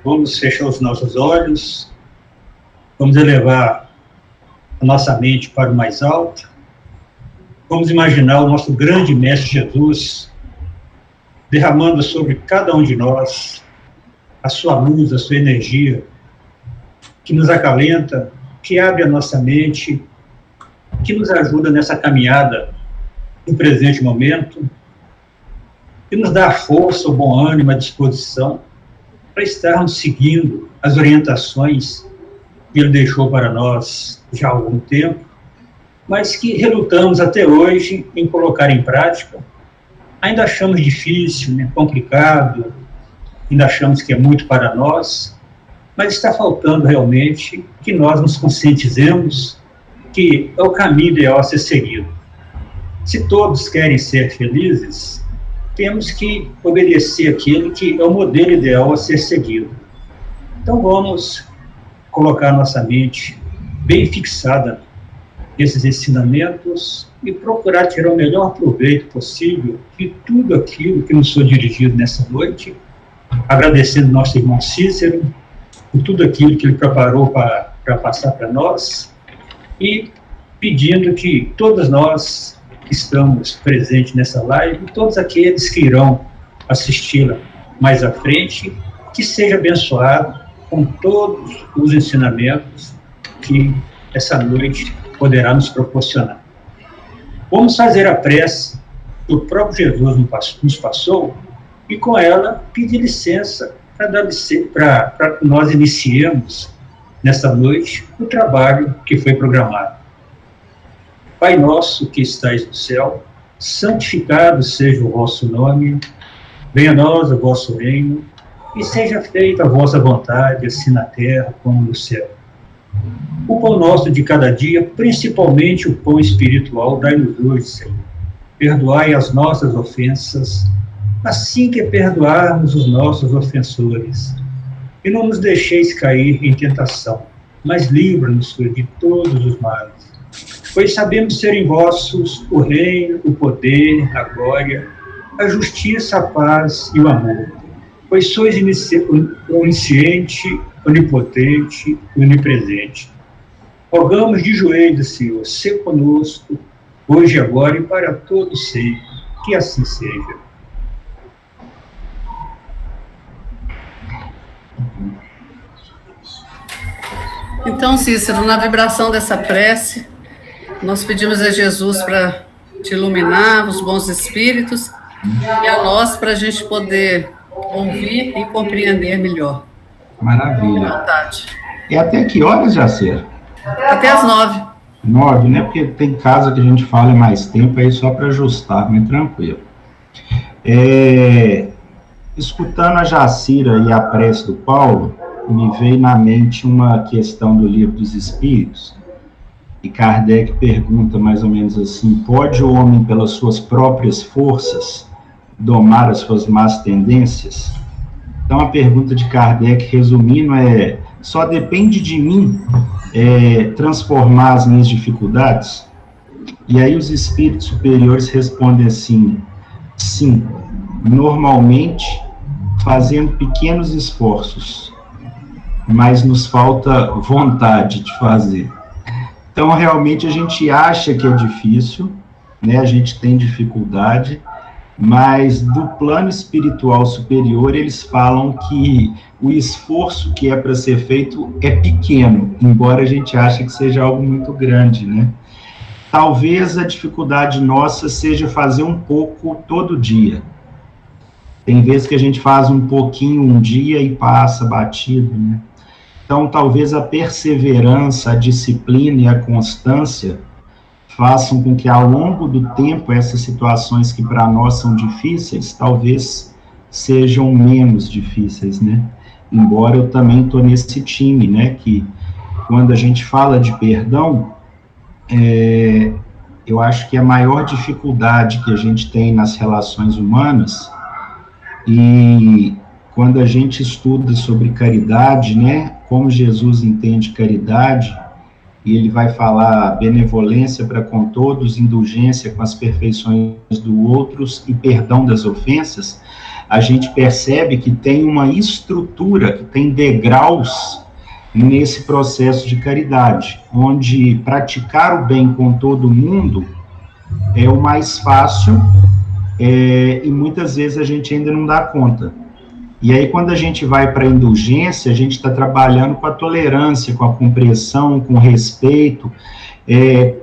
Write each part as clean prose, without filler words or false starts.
Vamos fechar os nossos olhos, vamos elevar a nossa mente para o mais alto, vamos imaginar o nosso grande Mestre Jesus derramando sobre cada um de nós a sua luz, a sua energia, que nos acalenta, que abre a nossa mente, que nos ajuda nessa caminhada no presente momento, que nos dá a força, o bom ânimo, a disposição para estarmos seguindo as orientações que Ele deixou para nós já há algum tempo, mas que relutamos até hoje em colocar em prática. Ainda achamos difícil, né, complicado, ainda achamos que é muito para nós, mas está faltando realmente que nós nos conscientizemos que é o caminho ideal a ser seguido. Se todos querem ser felizes, temos que obedecer aquele que é o modelo ideal a ser seguido. Então vamos colocar nossa mente bem fixada nesses ensinamentos e procurar tirar o melhor proveito possível de tudo aquilo que nos foi dirigido nessa noite, agradecendo nosso irmão Cícero por tudo aquilo que ele preparou para passar para nós e pedindo que todos nós que estamos presentes nessa live, todos aqueles que irão assisti-la mais à frente, que seja abençoado com todos os ensinamentos que essa noite poderá nos proporcionar. Vamos fazer a prece que o próprio Jesus nos passou e com ela pedir licença para que nós iniciemos nesta noite o trabalho que foi programado. Pai nosso que estais no céu, santificado seja o vosso nome, venha a nós o vosso reino, e seja feita a vossa vontade, assim na terra como no céu. O pão nosso de cada dia, principalmente o pão espiritual, dai-nos hoje, Senhor. Perdoai as nossas ofensas, assim que perdoarmos os nossos ofensores. E não nos deixeis cair em tentação, mas livra-nos de todos os males. Pois sabemos serem vossos o reino, o poder, a glória, a justiça, a paz e o amor. Pois sois onisciente, onipotente e onipresente. Rogamos de joelhos, Senhor, se conosco, hoje, agora e para todos sempre. Que assim seja. Então, Cícero, na vibração dessa prece, nós pedimos a Jesus para te iluminar, os bons espíritos, e a nós para a gente poder ouvir e compreender melhor. Maravilha. À vontade. E até que horas, Jaceira? Até as 9. 9, né? Porque tem casa que a gente fala mais tempo, aí só para ajustar, mas tranquilo. Escutando a Jacira e a prece do Paulo, me veio na mente uma questão do Livro dos Espíritos, e Kardec pergunta mais ou menos assim: pode o homem, pelas suas próprias forças, domar as suas más tendências? Então a pergunta de Kardec, resumindo, é: só depende de mim transformar as minhas dificuldades? E aí os espíritos superiores respondem assim: sim, normalmente fazendo pequenos esforços, mas nos falta vontade de fazer. Então, realmente, a gente acha que é difícil, né? A gente tem dificuldade, mas do plano espiritual superior, eles falam que o esforço que é para ser feito é pequeno, embora a gente ache que seja algo muito grande, né? Talvez a dificuldade nossa seja fazer um pouco todo dia. Tem vezes que a gente faz um pouquinho um dia e passa batido, né? Então, talvez a perseverança, a disciplina e a constância façam com que, ao longo do tempo, essas situações que para nós são difíceis, talvez sejam menos difíceis, né? Embora eu também estou nesse time, né? Que quando a gente fala de perdão, eu acho que a maior dificuldade que a gente tem nas relações humanas, e quando a gente estuda sobre caridade, né, como Jesus entende caridade, e ele vai falar benevolência para com todos, indulgência com as perfeições dos outros e perdão das ofensas, a gente percebe que tem uma estrutura, que tem degraus nesse processo de caridade, onde praticar o bem com todo mundo é o mais fácil, e muitas vezes a gente ainda não dá conta. E aí, quando a gente vai para a indulgência, a gente está trabalhando com a tolerância, com a compreensão, com o respeito,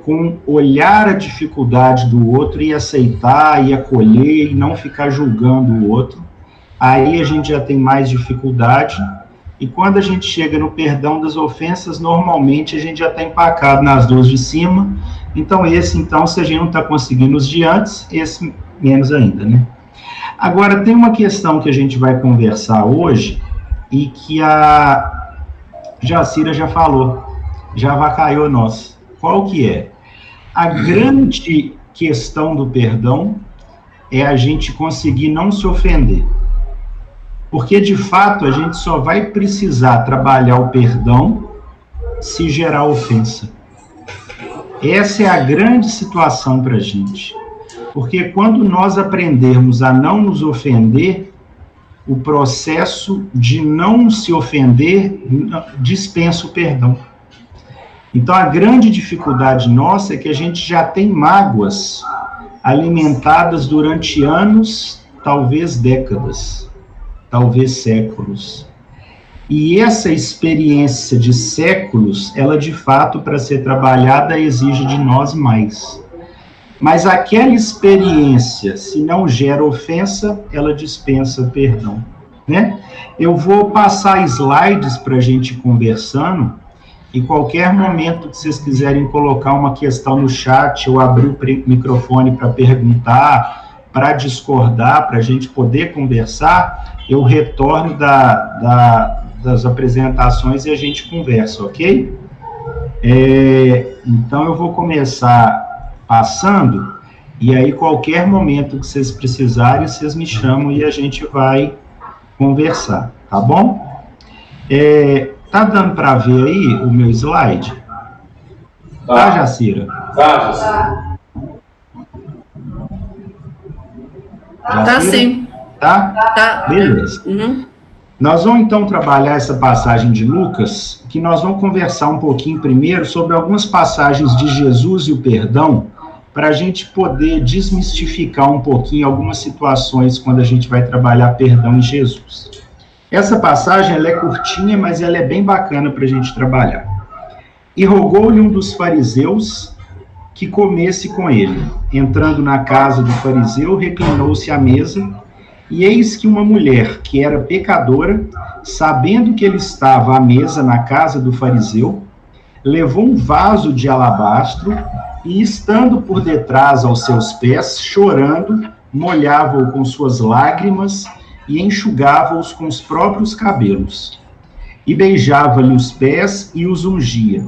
com olhar a dificuldade do outro e aceitar e acolher e não ficar julgando o outro. Aí a gente já tem mais dificuldade. E quando a gente chega no perdão das ofensas, normalmente a gente já está empacado nas duas de cima. Então, se a gente não está conseguindo os de antes, esse menos ainda, né? Agora, tem uma questão que a gente vai conversar hoje e que a Jacira já falou, já avacalhou nós. Qual que é? A grande questão do perdão é a gente conseguir não se ofender. Porque, de fato, a gente só vai precisar trabalhar o perdão se gerar ofensa. Essa é a grande situação para a gente. Porque quando nós aprendermos a não nos ofender, o processo de não se ofender dispensa o perdão. Então, a grande dificuldade nossa é que a gente já tem mágoas alimentadas durante anos, talvez décadas, talvez séculos. E essa experiência de séculos, ela de fato, para ser trabalhada, exige de nós mais. Mas aquela experiência, se não gera ofensa, ela dispensa perdão, né? Eu vou passar slides para a gente conversando, e qualquer momento que vocês quiserem colocar uma questão no chat, ou abrir o microfone para perguntar, para discordar, para a gente poder conversar, eu retorno das apresentações e a gente conversa, ok? Então, eu vou começar passando, e aí qualquer momento que vocês precisarem, vocês me chamam e a gente vai conversar, tá bom? Tá dando para ver aí o meu slide? Tá, Jacira? Tá, Jacira. Tá sim. Tá? Tá. Beleza. Uhum. Nós vamos, então, trabalhar essa passagem de Lucas, que nós vamos conversar um pouquinho primeiro sobre algumas passagens de Jesus e o perdão, para a gente poder desmistificar um pouquinho algumas situações quando a gente vai trabalhar perdão em Jesus. Essa passagem, ela é curtinha, mas ela é bem bacana para a gente trabalhar. E rogou-lhe um dos fariseus que comesse com ele. Entrando na casa do fariseu, reclinou-se à mesa, e eis que uma mulher, que era pecadora, sabendo que ele estava à mesa na casa do fariseu, levou um vaso de alabastro e, estando por detrás aos seus pés, chorando, molhava-o com suas lágrimas e enxugava-os com os próprios cabelos. E beijava-lhe os pés e os ungia.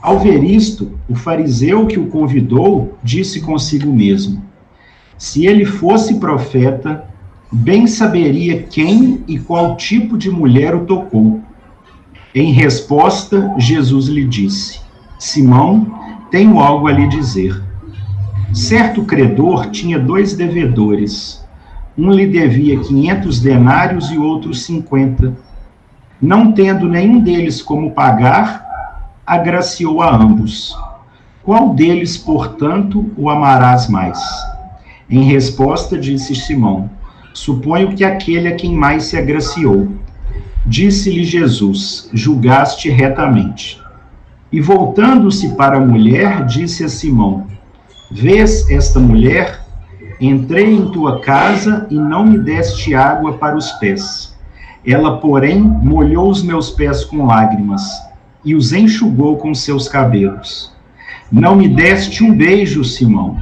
Ao ver isto, o fariseu que o convidou disse consigo mesmo: se ele fosse profeta, bem saberia quem e qual tipo de mulher o tocou. Em resposta, Jesus lhe disse: Simão, tenho algo a lhe dizer. Certo credor tinha 2 devedores. Um lhe devia 500 denários e outro 50. Não tendo nenhum deles como pagar, agraciou a ambos. Qual deles, portanto, o amarás mais? Em resposta, disse Simão: suponho que aquele a quem mais se agraciou. Disse-lhe Jesus: julgaste retamente. E voltando-se para a mulher, disse a Simão: vês esta mulher? Entrei em tua casa e não me deste água para os pés. Ela, porém, molhou os meus pés com lágrimas e os enxugou com seus cabelos. Não me deste um beijo, Simão.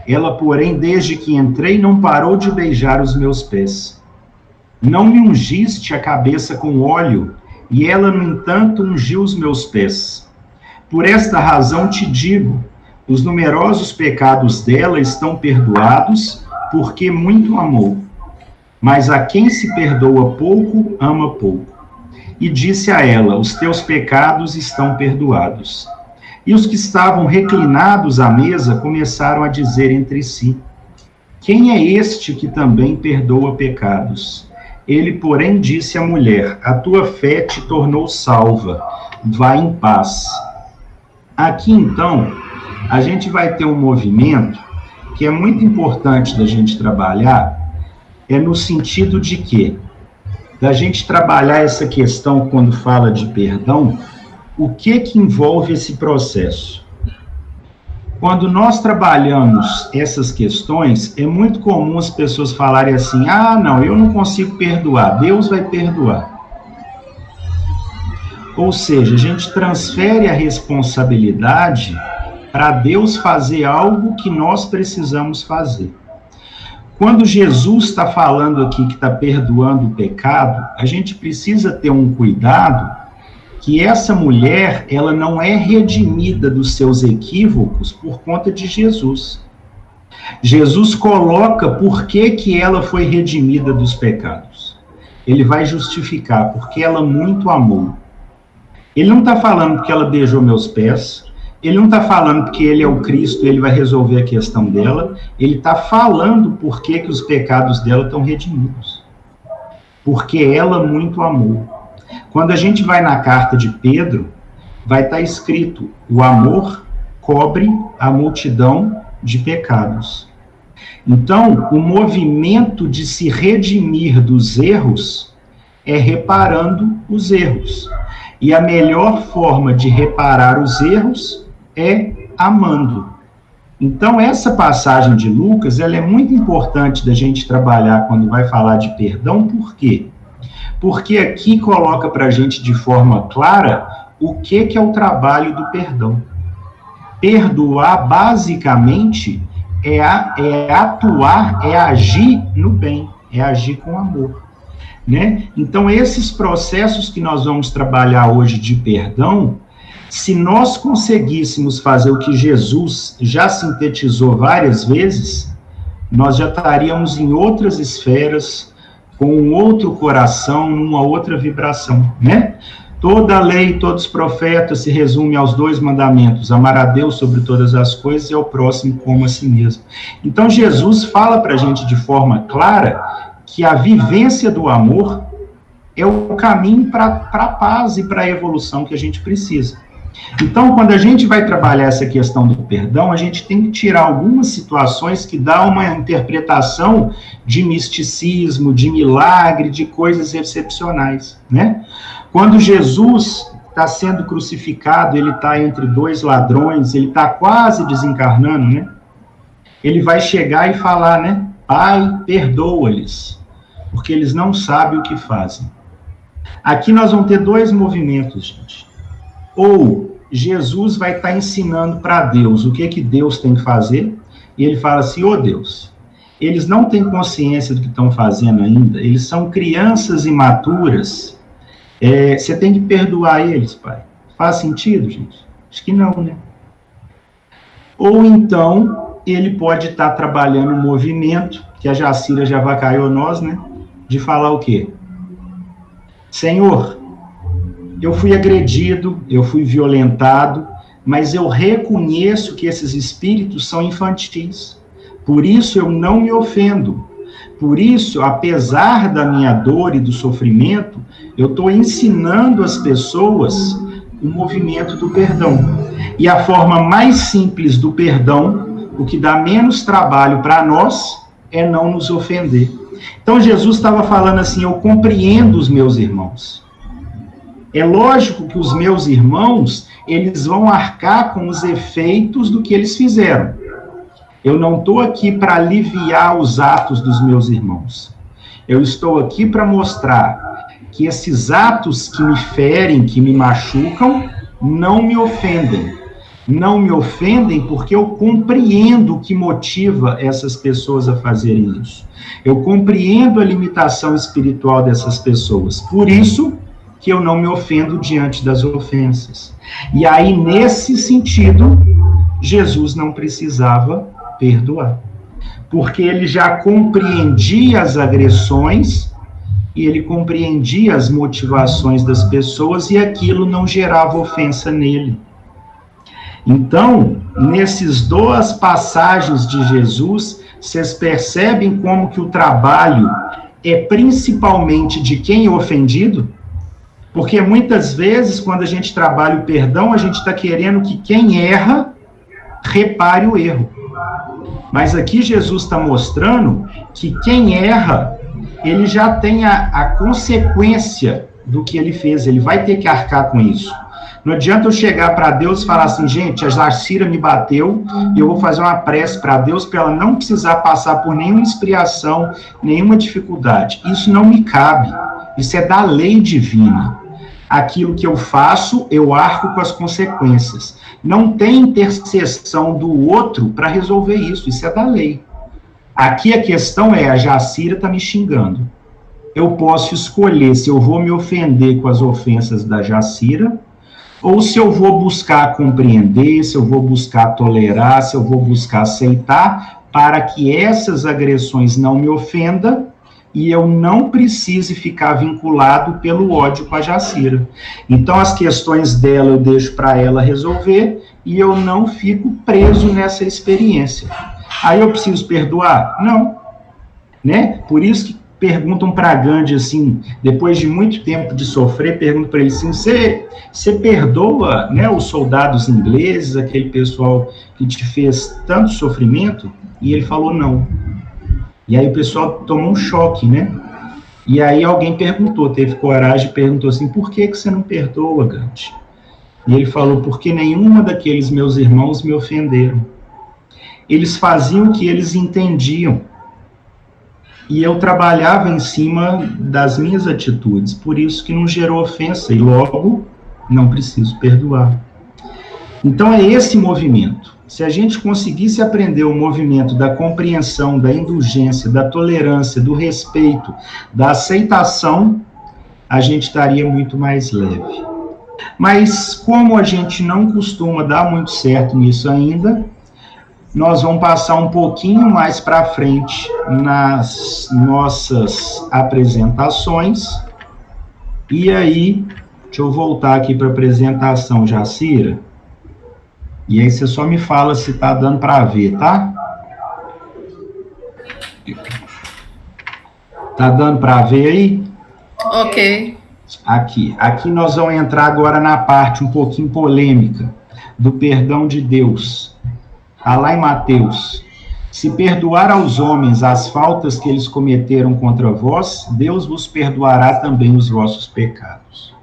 Ela, porém, desde que entrei, não parou de beijar os meus pés. Não me ungiste a cabeça com óleo, e ela, no entanto, ungiu os meus pés. Por esta razão te digo, os numerosos pecados dela estão perdoados, porque muito amou. Mas a quem se perdoa pouco, ama pouco. E disse a ela: os teus pecados estão perdoados. E os que estavam reclinados à mesa começaram a dizer entre si: Quem é este que também perdoa pecados? Ele, porém, disse à mulher: a tua fé te tornou salva, vai em paz. Aqui, então, a gente vai ter um movimento que é muito importante da gente trabalhar, é no sentido de que, da gente trabalhar essa questão quando fala de perdão, o que envolve esse processo? Quando nós trabalhamos essas questões, é muito comum as pessoas falarem assim: ah, não, eu não consigo perdoar, Deus vai perdoar. Ou seja, a gente transfere a responsabilidade para Deus fazer algo que nós precisamos fazer. Quando Jesus está falando aqui que está perdoando o pecado, a gente precisa ter um cuidado que essa mulher, ela não é redimida dos seus equívocos por conta de Jesus. Jesus coloca por que ela foi redimida dos pecados. Ele vai justificar, porque ela muito amou. Ele não está falando porque ela beijou meus pés, ele não está falando porque ele é o Cristo, ele vai resolver a questão dela, ele está falando por que os pecados dela estão redimidos. Porque ela muito amou. Quando a gente vai na carta de Pedro, vai estar escrito: o amor cobre a multidão de pecados. Então, o movimento de se redimir dos erros é reparando os erros. E a melhor forma de reparar os erros é amando. Então, essa passagem de Lucas, ela é muito importante da gente trabalhar quando vai falar de perdão. Por quê? Porque aqui coloca para a gente de forma clara o que é o trabalho do perdão. Perdoar, basicamente, é atuar, é agir no bem, é agir com amor. Né? Então, esses processos que nós vamos trabalhar hoje de perdão, se nós conseguíssemos fazer o que Jesus já sintetizou várias vezes, nós já estaríamos em outras esferas, com um outro coração, numa outra vibração, né? Toda a lei, todos os profetas se resume aos 2 mandamentos: amar a Deus sobre todas as coisas e ao próximo como a si mesmo. Então, Jesus fala para a gente de forma clara que a vivência do amor é o caminho para a paz e para a evolução que a gente precisa. Então, quando a gente vai trabalhar essa questão do perdão, a gente tem que tirar algumas situações que dão uma interpretação de misticismo, de milagre, de coisas excepcionais, né? Quando Jesus está sendo crucificado, ele está entre 2 ladrões, ele está quase desencarnando, né? Ele vai chegar e falar, né? Pai, perdoa-lhes, porque eles não sabem o que fazem. Aqui nós vamos ter 2 movimentos, gente. Ou Jesus vai estar ensinando para Deus o que Deus tem que fazer, e ele fala assim: ô Deus, eles não têm consciência do que estão fazendo ainda, eles são crianças imaturas, você tem que perdoar eles, pai. Faz sentido, gente? Acho que não, né? Ou então, ele pode estar trabalhando um movimento, que a Jacira já vacaiou nós, né? De falar o quê? Senhor, eu fui agredido, eu fui violentado, mas eu reconheço que esses espíritos são infantis. Por isso eu não me ofendo. Por isso, apesar da minha dor e do sofrimento, eu estou ensinando às pessoas o movimento do perdão. E a forma mais simples do perdão, o que dá menos trabalho para nós, é não nos ofender. Então Jesus estava falando assim: eu compreendo os meus irmãos. É lógico que os meus irmãos, eles vão arcar com os efeitos do que eles fizeram. Eu não estou aqui para aliviar os atos dos meus irmãos. Eu estou aqui para mostrar que esses atos que me ferem, que me machucam, não me ofendem. Não me ofendem porque eu compreendo o que motiva essas pessoas a fazerem isso. Eu compreendo a limitação espiritual dessas pessoas. Por isso que eu não me ofendo diante das ofensas. E aí, nesse sentido, Jesus não precisava perdoar. Porque ele já compreendia as agressões e ele compreendia as motivações das pessoas e aquilo não gerava ofensa nele. Então, nesses duas passagens de Jesus, vocês percebem como que o trabalho é principalmente de quem é ofendido? Porque muitas vezes, quando a gente trabalha o perdão, a gente está querendo que quem erra repare o erro. Mas aqui Jesus está mostrando que quem erra, ele já tem a consequência do que ele fez, ele vai ter que arcar com isso. Não adianta eu chegar para Deus e falar assim, gente, a Jacira me bateu e eu vou fazer uma prece para Deus para ela não precisar passar por nenhuma expiação, nenhuma dificuldade. Isso não me cabe. Isso é da lei divina. Aquilo que eu faço, eu arco com as consequências. Não tem intercessão do outro para resolver isso. Isso é da lei. Aqui a questão é, a Jacira está me xingando. Eu posso escolher se eu vou me ofender com as ofensas da Jacira, ou se eu vou buscar compreender, se eu vou buscar tolerar, se eu vou buscar aceitar, para que essas agressões não me ofendam e eu não precise ficar vinculado pelo ódio com a Jacira. Então, as questões dela eu deixo para ela resolver e eu não fico preso nessa experiência. Aí eu preciso perdoar? Não. Né? Por isso que perguntam para Gandhi, assim, depois de muito tempo de sofrer, perguntam para ele assim, você perdoa, né, os soldados ingleses, aquele pessoal que te fez tanto sofrimento? E ele falou não. E aí o pessoal tomou um choque, né? E aí alguém perguntou, teve coragem e perguntou assim, por que você não perdoa, Gandhi? E ele falou, porque nenhuma daqueles meus irmãos me ofenderam. Eles faziam o que eles entendiam. E eu trabalhava em cima das minhas atitudes, por isso que não gerou ofensa, e logo não preciso perdoar. Então é esse movimento. Se a gente conseguisse aprender o movimento da compreensão, da indulgência, da tolerância, do respeito, da aceitação, a gente estaria muito mais leve. Mas como a gente não costuma dar muito certo nisso ainda, nós vamos passar um pouquinho mais para frente nas nossas apresentações. E aí, deixa eu voltar aqui para a apresentação, Jacira. E aí você só me fala se está dando para ver, tá? Tá dando para ver aí? Ok. Aqui nós vamos entrar agora na parte um pouquinho polêmica do perdão de Deus. Está lá em Mateus. Se perdoar aos homens as faltas que eles cometeram contra vós, Deus vos perdoará também os vossos pecados.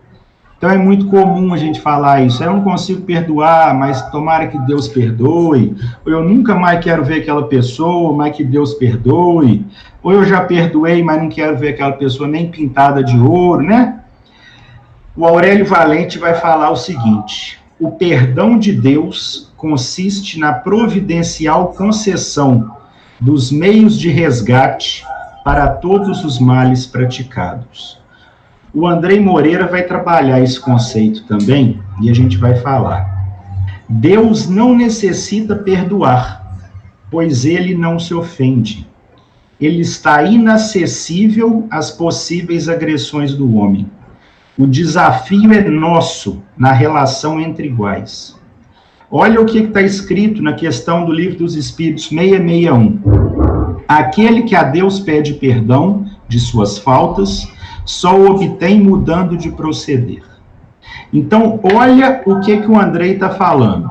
Então é muito comum a gente falar isso. Eu não consigo perdoar, mas tomara que Deus perdoe. Ou eu nunca mais quero ver aquela pessoa, mas que Deus perdoe. Ou eu já perdoei, mas não quero ver aquela pessoa nem pintada de ouro, né? O Aurélio Valente vai falar o seguinte: o perdão de Deus consiste na providencial concessão dos meios de resgate para todos os males praticados. O Andrei Moreira vai trabalhar esse conceito também, e a gente vai falar. Deus não necessita perdoar, pois ele não se ofende. Ele está inacessível às possíveis agressões do homem. O desafio é nosso na relação entre iguais. Olha o que está escrito na questão do Livro dos Espíritos 661. Aquele que a Deus pede perdão de suas faltas, só o obtém mudando de proceder. Então, olha o que o Andrei está falando.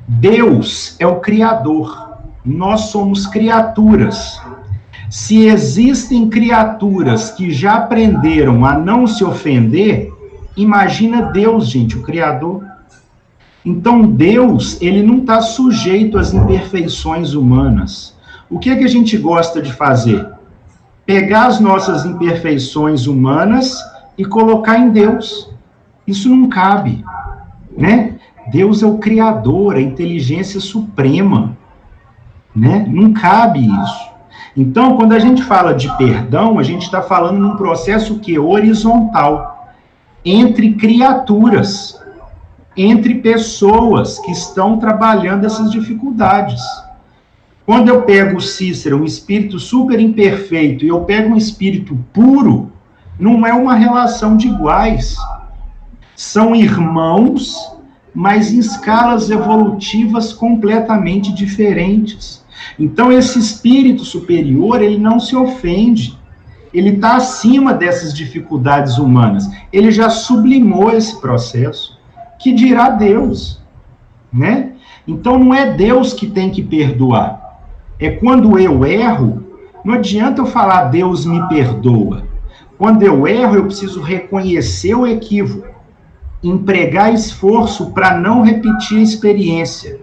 Deus é o Criador. Nós somos criaturas. Se existem criaturas que já aprenderam a não se ofender, imagina Deus, gente, o Criador. Então, Deus, ele não está sujeito às imperfeições humanas. O que a gente gosta de fazer? Pegar as nossas imperfeições humanas e colocar em Deus. Isso não cabe, né? Deus é o Criador, a inteligência suprema, né? Não cabe isso. Então, quando a gente fala de perdão, a gente está falando num processo que é horizontal, entre criaturas, entre pessoas que estão trabalhando essas dificuldades. Quando eu pego o Cícero, um espírito super imperfeito, e eu pego um espírito puro, não é uma relação de iguais. São irmãos mas em escalas evolutivas completamente diferentes. Então, esse espírito superior, ele não se ofende. Ele está acima dessas dificuldades humanas. Ele já sublimou esse processo. Que dirá Deus, né? Então, não é Deus que tem que perdoar. É quando eu erro, não adianta eu falar Deus me perdoa. Quando eu erro, eu preciso reconhecer o equívoco, empregar esforço para não repetir a experiência.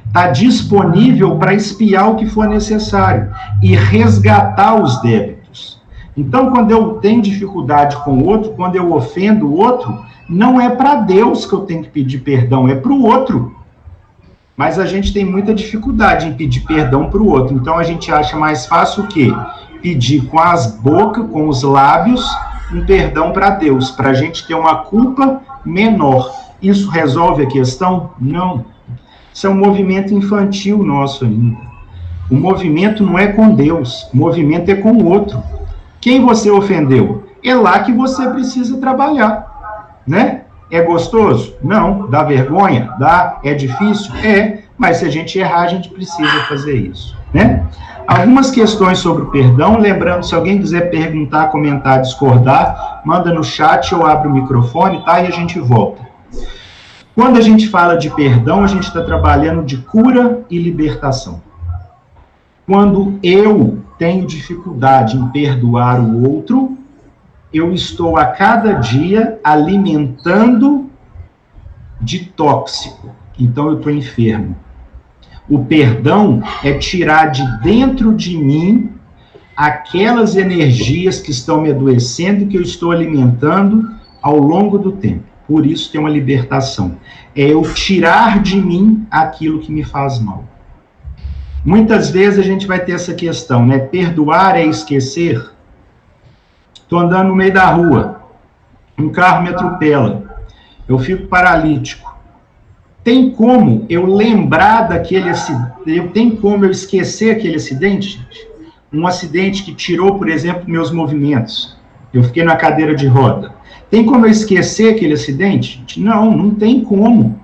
Está disponível para espiar o que for necessário e resgatar os débitos. Então, quando eu tenho dificuldade com o outro, quando eu ofendo o outro, não é para Deus que eu tenho que pedir perdão, é para o outro. Mas a gente tem muita dificuldade em pedir perdão para o outro. Então, a gente acha mais fácil o quê? Pedir com as bocas, com os lábios, um perdão para Deus, para a gente ter uma culpa menor. Isso resolve a questão? Não. Isso é um movimento infantil nosso ainda. O movimento não é com Deus, o movimento é com o outro. Quem você ofendeu? É lá que você precisa trabalhar, né? É gostoso? Não. Dá vergonha? Dá. É difícil? É. Mas se a gente errar, a gente precisa fazer isso, né? Algumas questões sobre o perdão, lembrando, se alguém quiser perguntar, comentar, discordar, manda no chat, eu abro o microfone, tá? E a gente volta. Quando a gente fala de perdão, a gente está trabalhando de cura e libertação. Quando eu tenho dificuldade em perdoar o outro, eu estou a cada dia alimentando de tóxico. Então eu estou enfermo. O perdão é tirar de dentro de mim aquelas energias que estão me adoecendo, que eu estou alimentando ao longo do tempo. Por isso tem uma libertação. É eu tirar de mim aquilo que me faz mal. Muitas vezes a gente vai ter essa questão, né? Perdoar é esquecer. Estou andando no meio da rua, um carro me atropela, eu fico paralítico. Tem como eu lembrar daquele acidente? Tem como eu esquecer aquele acidente, gente? Um acidente que tirou, por exemplo, meus movimentos. Eu fiquei na cadeira de roda. Tem como eu esquecer aquele acidente, gente? Não, não tem como.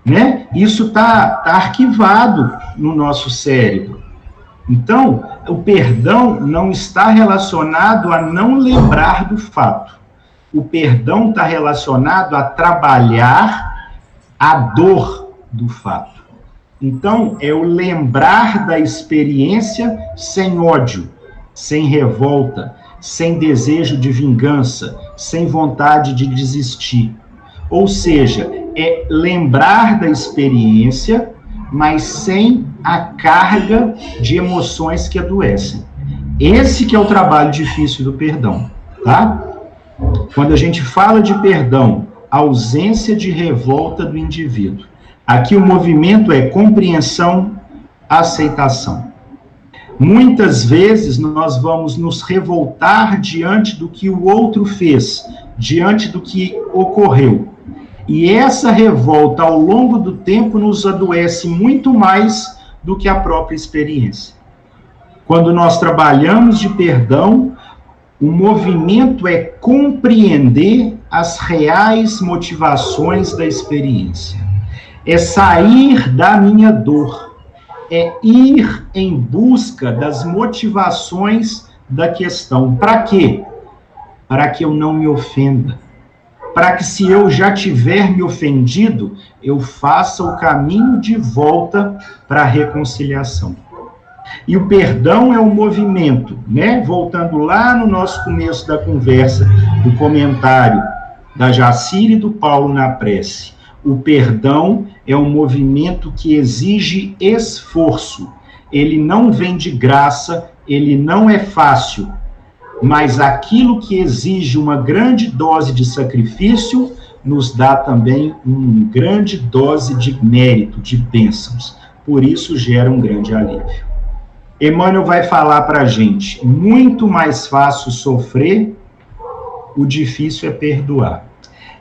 Né? Isso tá arquivado no nosso cérebro. Então, o perdão não está relacionado a não lembrar do fato. O perdão está relacionado a trabalhar a dor do fato. Então, é o lembrar da experiência sem ódio, sem revolta, sem desejo de vingança, sem vontade de desistir. Ou seja, é lembrar da experiência, mas sem a carga de emoções que adoecem. Esse que é o trabalho difícil do perdão, tá? Quando a gente fala de perdão, ausência de revolta do indivíduo. Aqui o movimento é compreensão, aceitação. Muitas vezes nós vamos nos revoltar diante do que o outro fez, diante do que ocorreu. E essa revolta, ao longo do tempo, nos adoece muito mais do que a própria experiência. Quando nós trabalhamos de perdão, o movimento é compreender as reais motivações da experiência. É sair da minha dor. É ir em busca das motivações da questão. Para quê? Para que eu não me ofenda. Para que, se eu já tiver me ofendido, eu faça o caminho de volta para a reconciliação. E o perdão é um movimento, né? Voltando lá no nosso começo da conversa, do comentário da Jacira e do Paulo na prece. O perdão é um movimento que exige esforço. Ele não vem de graça, ele não é fácil. Mas aquilo que exige uma grande dose de sacrifício nos dá também uma grande dose de mérito, de bênçãos. Por isso gera um grande alívio. Emmanuel vai falar para a gente, muito mais fácil sofrer, o difícil é perdoar.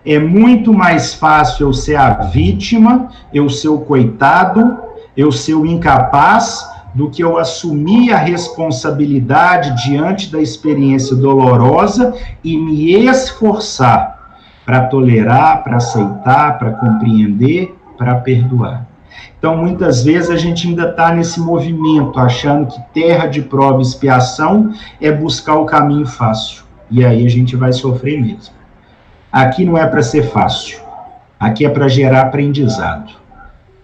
É muito mais fácil eu ser a vítima, eu ser o coitado, eu ser o incapaz, do que eu assumir a responsabilidade diante da experiência dolorosa e me esforçar para tolerar, para aceitar, para compreender, para perdoar. Então, muitas vezes, a gente ainda está nesse movimento, achando que terra de prova e expiação é buscar o caminho fácil. E aí a gente vai sofrer mesmo. Aqui não é para ser fácil. Aqui é para gerar aprendizado.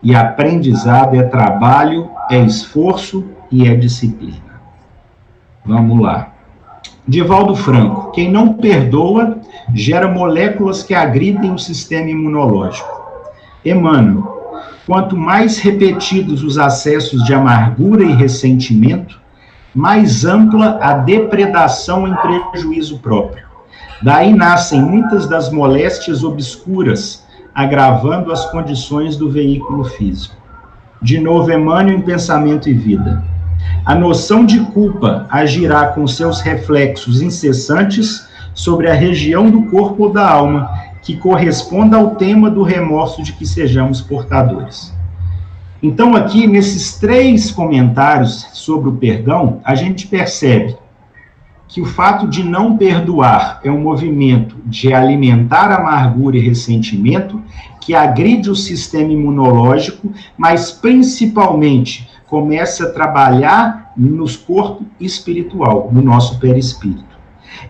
E aprendizado é trabalho, é esforço e é disciplina. Vamos lá. Divaldo Franco. Quem não perdoa gera moléculas que agridem o sistema imunológico. Emmanuel. Quanto mais repetidos os acessos de amargura e ressentimento, mais ampla a depredação em prejuízo próprio. Daí nascem muitas das moléstias obscuras, agravando as condições do veículo físico. De novo, Emmanuel em Pensamento e Vida. A noção de culpa agirá com seus reflexos incessantes sobre a região do corpo ou da alma, que corresponda ao tema do remorso de que sejamos portadores. Então, aqui, nesses 3 comentários sobre o perdão, a gente percebe que o fato de não perdoar é um movimento de alimentar amargura e ressentimento, que agride o sistema imunológico, mas principalmente começa a trabalhar nos corpo espiritual, no nosso perispírito.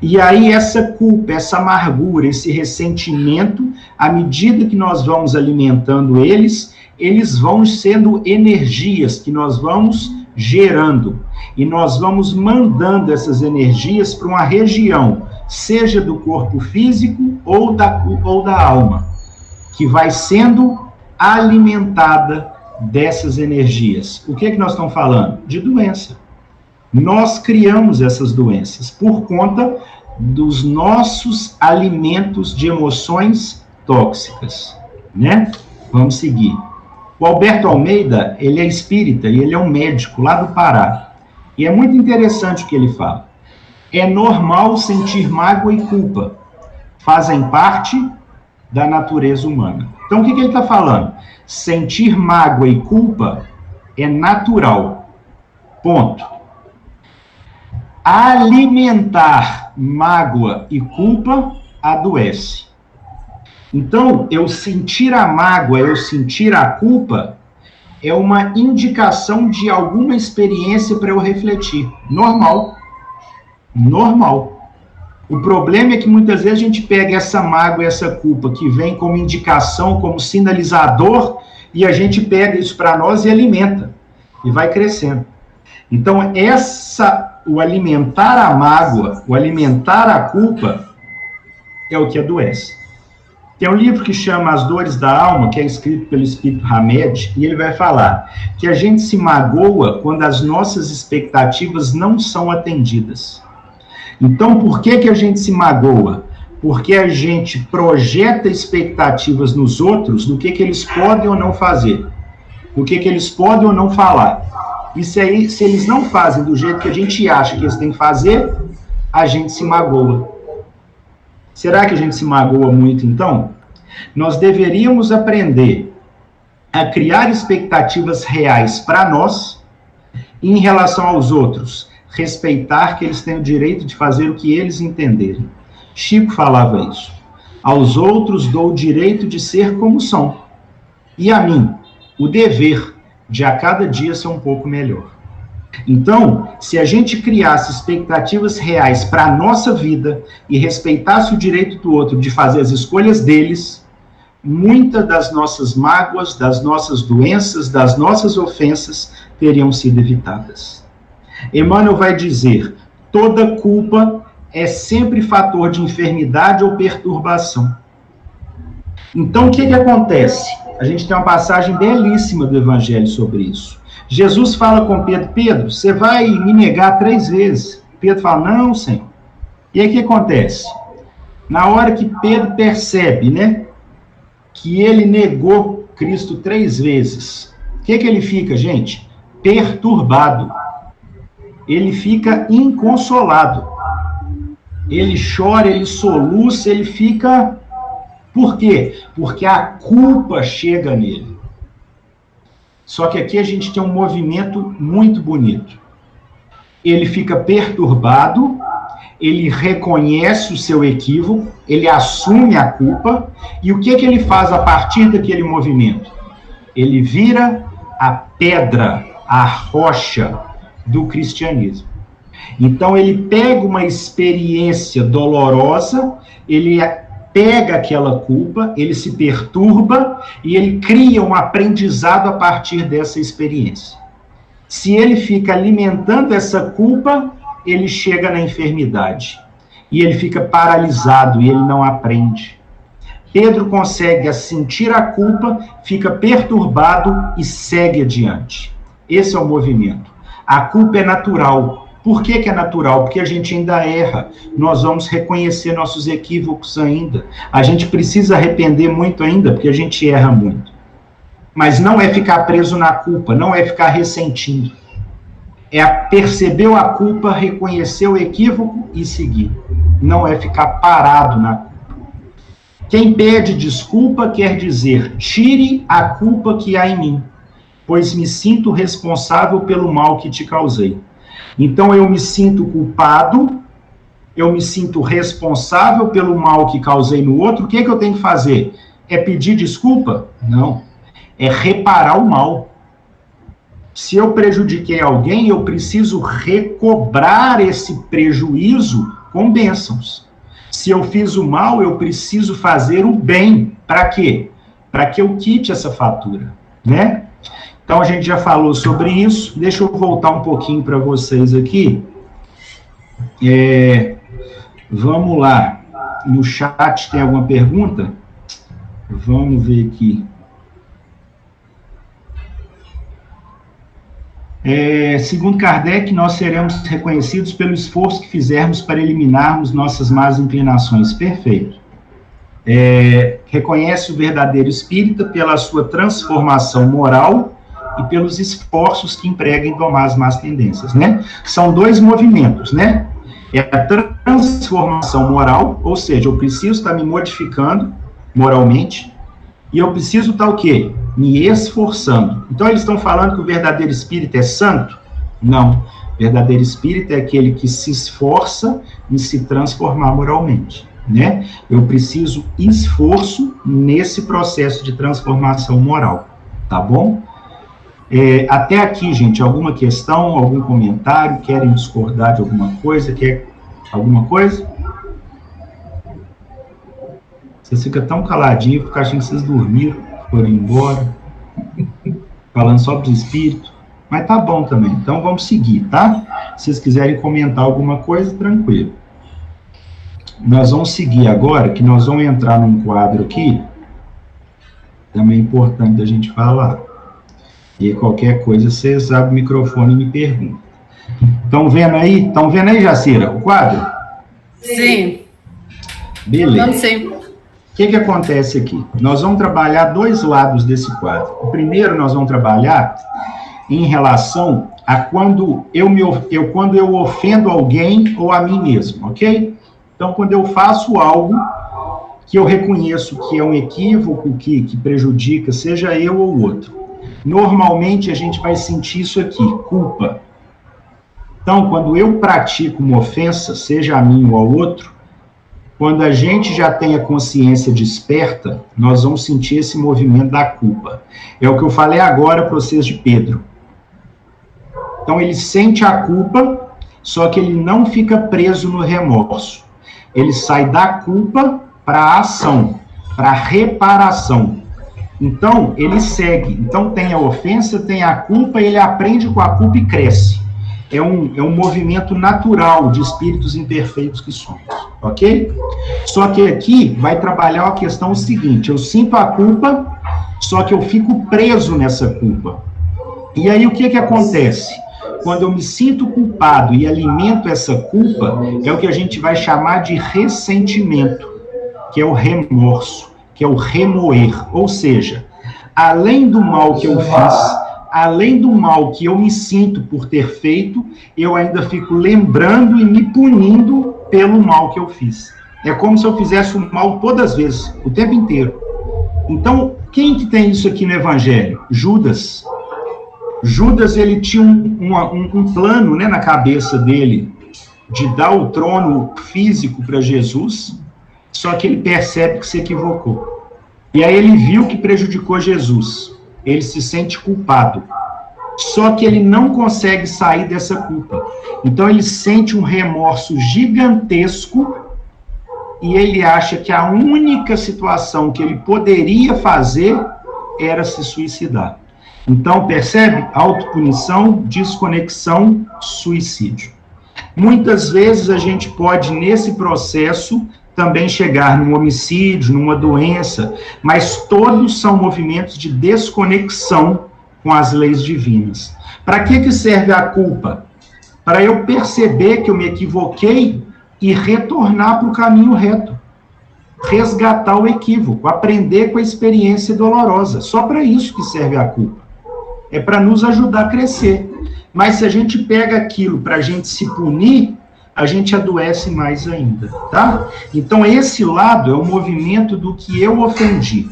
E aí essa culpa, essa amargura, esse ressentimento, à medida que nós vamos alimentando eles vão sendo energias que nós vamos gerando. E nós vamos mandando essas energias para uma região, seja do corpo físico ou da alma, que vai sendo alimentada dessas energias. O que é que nós estamos falando? De doença. Nós criamos essas doenças por conta dos nossos alimentos de emoções tóxicas, né? Vamos seguir. O Alberto Almeida, ele é espírita e ele é um médico lá do Pará. E é muito interessante o que ele fala. É normal sentir mágoa e culpa. Fazem parte da natureza humana. Então, o que ele está falando? Sentir mágoa e culpa é natural. Ponto. Alimentar mágoa e culpa adoece. Então, eu sentir a mágoa, eu sentir a culpa, é uma indicação de alguma experiência para eu refletir. Normal. Normal. O problema é que muitas vezes a gente pega essa mágoa e essa culpa que vem como indicação, como sinalizador, e a gente pega isso para nós e alimenta. E vai crescendo. Então, o alimentar a mágoa, o alimentar a culpa, é o que adoece. Tem um livro que chama As Dores da Alma, que é escrito pelo Espírito Hamed, e ele vai falar que a gente se magoa quando as nossas expectativas não são atendidas. Então, por que a gente se magoa? Porque a gente projeta expectativas nos outros do que eles podem ou não fazer, do que eles podem ou não falar. E se eles não fazem do jeito que a gente acha que eles têm que fazer, a gente se magoa. Será que a gente se magoa muito, então? Nós deveríamos aprender a criar expectativas reais para nós e, em relação aos outros, respeitar que eles têm o direito de fazer o que eles entenderem. Chico falava isso. Aos outros dou o direito de ser como são. E a mim, o dever de a cada dia ser um pouco melhor. Então, se a gente criasse expectativas reais para a nossa vida e respeitasse o direito do outro de fazer as escolhas deles, muitas das nossas mágoas, das nossas doenças, das nossas ofensas teriam sido evitadas. Emmanuel vai dizer, toda culpa é sempre fator de enfermidade ou perturbação. Então, o que acontece? A gente tem uma passagem belíssima do Evangelho sobre isso. Jesus fala com Pedro, Pedro, você vai me negar 3 vezes. Pedro fala, não, Senhor. E aí o que acontece? Na hora que Pedro percebe, né, que ele negou Cristo 3 vezes, o que ele fica, gente? Perturbado. Ele fica inconsolado. Ele chora, ele soluça, ele fica... Por quê? Porque a culpa chega nele. Só que aqui a gente tem um movimento muito bonito. Ele fica perturbado, ele reconhece o seu equívoco, ele assume a culpa, e o que ele faz a partir daquele movimento? Ele vira a pedra, a rocha do cristianismo. Então, ele pega uma experiência dolorosa, ele pega aquela culpa, ele se perturba e ele cria um aprendizado a partir dessa experiência. Se ele fica alimentando essa culpa, ele chega na enfermidade. E ele fica paralisado e ele não aprende. Pedro consegue sentir a culpa, fica perturbado e segue adiante. Esse é o movimento. A culpa é natural. Por que é natural? Porque a gente ainda erra. Nós vamos reconhecer nossos equívocos ainda. A gente precisa arrepender muito ainda, porque a gente erra muito. Mas não é ficar preso na culpa, não é ficar ressentindo. É perceber a culpa, reconhecer o equívoco e seguir. Não é ficar parado na culpa. Quem pede desculpa quer dizer, tire a culpa que há em mim, pois me sinto responsável pelo mal que te causei. Então eu me sinto culpado, eu me sinto responsável pelo mal que causei no outro. O que eu tenho que fazer? É pedir desculpa? Não. É reparar o mal. Se eu prejudiquei alguém, eu preciso recobrar esse prejuízo com bênçãos. Se eu fiz o mal, eu preciso fazer o bem. Para quê? Para que eu quite essa fatura, né? Então, a gente já falou sobre isso. Deixa eu voltar um pouquinho para vocês aqui. Vamos lá. No chat tem alguma pergunta? Vamos ver aqui. Segundo Kardec, nós seremos reconhecidos pelo esforço que fizermos para eliminarmos nossas más inclinações. Perfeito. Reconhece o verdadeiro espírita pela sua transformação moral e pelos esforços que emprega em domar as más tendências, né? São dois movimentos, né? É a transformação moral, ou seja, eu preciso estar me modificando moralmente, e eu preciso estar o quê? Me esforçando. Então, eles estão falando que o verdadeiro espírita é santo? Não. O verdadeiro espírita é aquele que se esforça em se transformar moralmente, né? Eu preciso esforço nesse processo de transformação moral, tá bom? Até aqui, gente, alguma questão, algum comentário? Querem discordar de alguma coisa? Quer alguma coisa? Vocês ficam tão caladinhos, porque acham que vocês dormiram, foram embora, falando só do espírito. Mas tá bom também, então vamos seguir, tá? Se vocês quiserem comentar alguma coisa, tranquilo. Nós vamos seguir agora, que nós vamos entrar num quadro aqui, também importante da gente falar. E qualquer coisa, vocês abrem o microfone e me perguntam. Estão vendo aí? Estão vendo aí, Jacira, o quadro? Sim. Beleza. Vamos sim. O que acontece aqui? Nós vamos trabalhar dois lados desse quadro. O primeiro, nós vamos trabalhar em relação a quando eu ofendo alguém ou a mim mesmo, ok? Então, quando eu faço algo que eu reconheço que é um equívoco, que prejudica, seja eu ou outro. Normalmente, a gente vai sentir isso aqui, culpa. Então, quando eu pratico uma ofensa, seja a mim ou ao outro, quando a gente já tem a consciência desperta, nós vamos sentir esse movimento da culpa. É o que eu falei agora para vocês de Pedro. Então, ele sente a culpa, só que ele não fica preso no remorso. Ele sai da culpa para a ação, para a reparação. Então, ele segue. Então, tem a ofensa, tem a culpa, ele aprende com a culpa e cresce. É um movimento natural de espíritos imperfeitos que somos, ok? Só que aqui vai trabalhar a questão seguinte, eu sinto a culpa, só que eu fico preso nessa culpa. E aí, o que acontece? Quando eu me sinto culpado e alimento essa culpa, é o que a gente vai chamar de ressentimento, que é o remorso, que é o remoer. Ou seja, além do mal que eu fiz, além do mal que eu me sinto por ter feito, eu ainda fico lembrando e me punindo pelo mal que eu fiz. É como se eu fizesse o mal todas as vezes, o tempo inteiro. Então, quem que tem isso aqui no Evangelho? Judas. Judas, ele tinha um plano, né, na cabeça dele. de dar o trono físico para Jesus, só que ele percebe que se equivocou. E aí ele viu que prejudicou Jesus. Ele se sente culpado. Só que ele não consegue sair dessa culpa. Então ele sente um remorso gigantesco e ele acha que a única situação que ele poderia fazer era se suicidar. Então, percebe? Autopunição, desconexão, suicídio. Muitas vezes a gente pode, nesse processo, também chegar num homicídio, numa doença, mas todos são movimentos de desconexão com as leis divinas. Para que serve a culpa? Para eu perceber que eu me equivoquei e retornar para o caminho reto. Resgatar o equívoco, aprender com a experiência dolorosa. Só para isso que serve a culpa. É para nos ajudar a crescer. Mas se a gente pega aquilo para a gente se punir, a gente adoece mais ainda, tá? Então, esse lado é o movimento do que eu ofendi.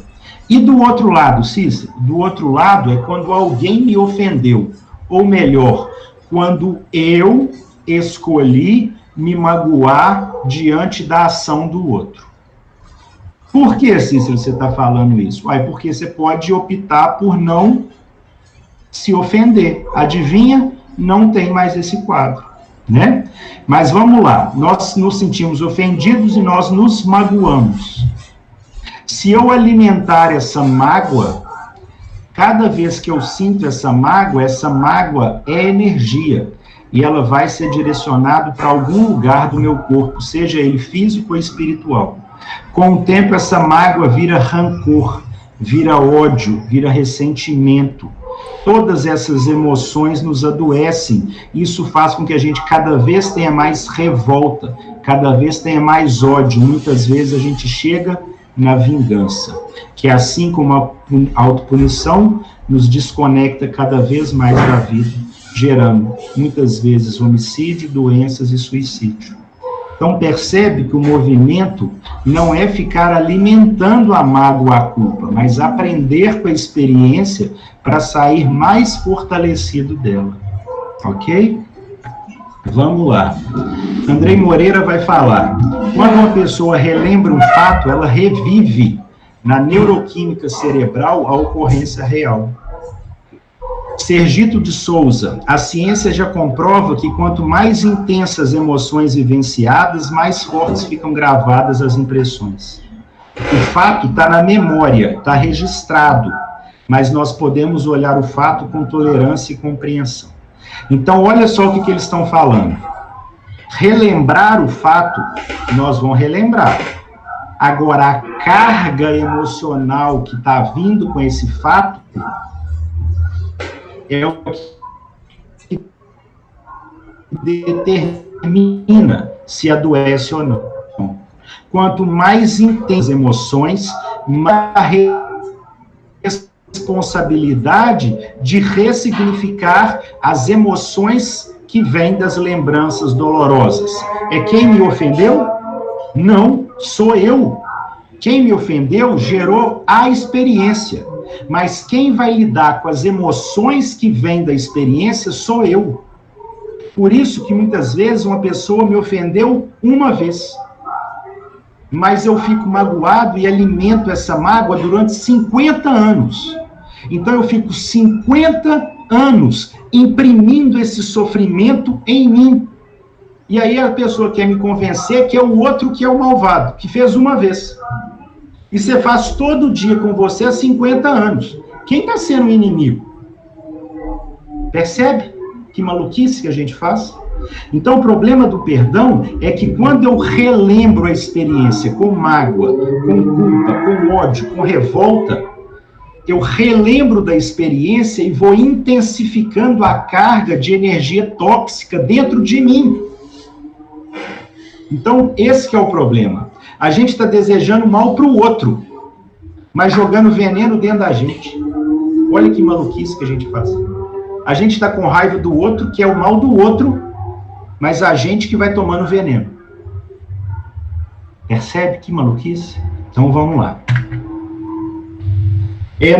E do outro lado, Cícero? Do outro lado é quando alguém me ofendeu. Ou melhor, quando eu escolhi me magoar diante da ação do outro. Por que, Cícero, você está falando isso? Porque você pode optar por não se ofender. Adivinha? Não tem mais esse quadro, né? Mas vamos lá. Nós nos sentimos ofendidos e nós nos magoamos. Se eu alimentar essa mágoa, cada vez que eu sinto essa mágoa é energia. E ela vai ser direcionada para algum lugar do meu corpo, seja ele físico ou espiritual. Com o tempo, essa mágoa vira rancor, vira ódio, vira ressentimento. Todas essas emoções nos adoecem. Isso faz com que a gente cada vez tenha mais revolta, cada vez tenha mais ódio. Muitas vezes a gente chega na vingança, que assim como a autopunição nos desconecta cada vez mais da vida, gerando muitas vezes homicídio, doenças e suicídio. Então percebe que o movimento não é ficar alimentando a mágoa ou a culpa, mas aprender com a experiência para sair mais fortalecido dela. Ok? Vamos lá. Andrei Moreira vai falar. Quando uma pessoa relembra um fato, ela revive na neuroquímica cerebral a ocorrência real. Sergito de Souza, a ciência já comprova que quanto mais intensas emoções vivenciadas, mais fortes ficam gravadas as impressões. O fato está na memória, está registrado, mas nós podemos olhar o fato com tolerância e compreensão. Então, olha só o que eles estão falando. Relembrar o fato, nós vamos relembrar. Agora, a carga emocional que está vindo com esse fato é o que determina se adoece ou não. Quanto mais intensas emoções, mais responsabilidade de ressignificar as emoções que vêm das lembranças dolorosas. É quem me ofendeu? Não, sou eu. Quem me ofendeu gerou a experiência. Mas quem vai lidar com as emoções que vêm da experiência sou eu. Por isso que muitas vezes uma pessoa me ofendeu uma vez, mas eu fico magoado e alimento essa mágoa durante 50 anos. Então eu fico 50 anos imprimindo esse sofrimento em mim. E aí a pessoa quer me convencer que é o outro que é o malvado, que fez uma vez. E você faz todo dia com você há 50 anos. Quem está sendo o inimigo? Percebe que maluquice que a gente faz? Então, o problema do perdão é que quando eu relembro a experiência com mágoa, com culpa, com ódio, com revolta, eu relembro da experiência e vou intensificando a carga de energia tóxica dentro de mim. Então, esse que é o problema. A gente está desejando mal para o outro, mas jogando veneno dentro da gente. Olha que maluquice que a gente faz. A gente está com raiva do outro, que é o mal do outro, mas a gente que vai tomando veneno. Percebe que maluquice? Então vamos lá.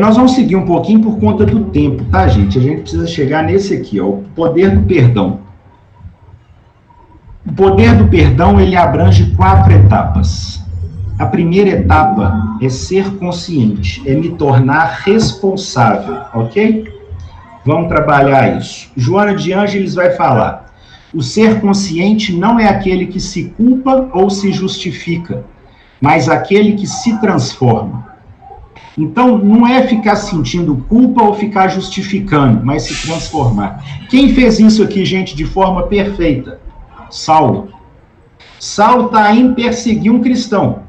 Nós vamos seguir um pouquinho por conta do tempo, tá, gente? A gente precisa chegar nesse aqui, ó, o poder do perdão. poder do perdão, ele abrange 4 etapas. A primeira etapa é ser consciente, é me tornar responsável, ok? Vamos trabalhar isso. Joana de Ângeles vai falar. O ser consciente não é aquele que se culpa ou se justifica, mas aquele que se transforma. Então, não é ficar sentindo culpa ou ficar justificando, mas se transformar. Quem fez isso aqui, gente, de forma perfeita? Saulo. Saulo está indo perseguir um cristão.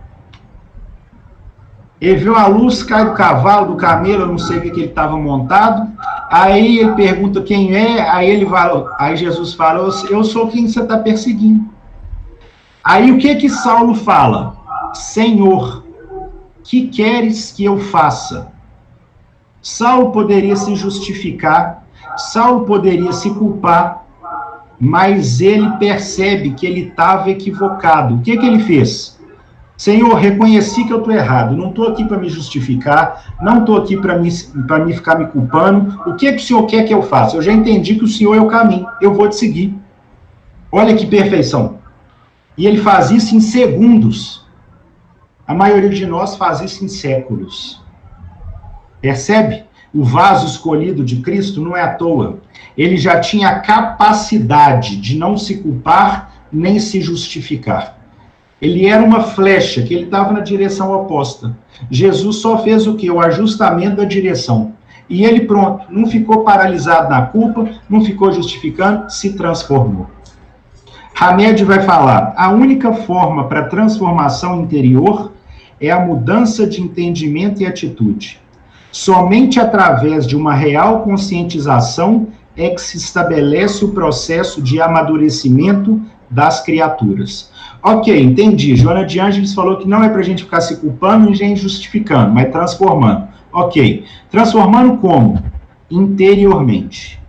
Ele viu a luz, cai do cavalo, do camelo, eu não sei o que ele estava montado. Aí ele pergunta quem é, aí Jesus fala, eu sou quem você está perseguindo. Aí o que Saulo fala? Senhor, que queres que eu faça? Saulo poderia se justificar, Saulo poderia se culpar, mas ele percebe que ele estava equivocado. O que ele fez? Senhor, reconheci que eu estou errado, não estou aqui para me justificar, não estou aqui para mim ficar me culpando. O que o Senhor quer que eu faça? Eu já entendi que o Senhor é o caminho, eu vou te seguir. Olha que perfeição. E ele faz isso em segundos. A maioria de nós faz isso em séculos. Percebe? O vaso escolhido de Cristo não é à toa. Ele já tinha a capacidade de não se culpar nem se justificar. Ele era uma flecha, que ele estava na direção oposta. Jesus só fez o quê? O ajustamento da direção. E ele, pronto, não ficou paralisado na culpa, não ficou justificando, se transformou. Hamed vai falar, a única forma para transformação interior é a mudança de entendimento e atitude. Somente através de uma real conscientização é que se estabelece o processo de amadurecimento das criaturas. Ok, entendi. Joana de Ângeles falou que não é para a gente ficar se culpando e nem justificando, mas transformando. Ok. Transformando como? Interiormente.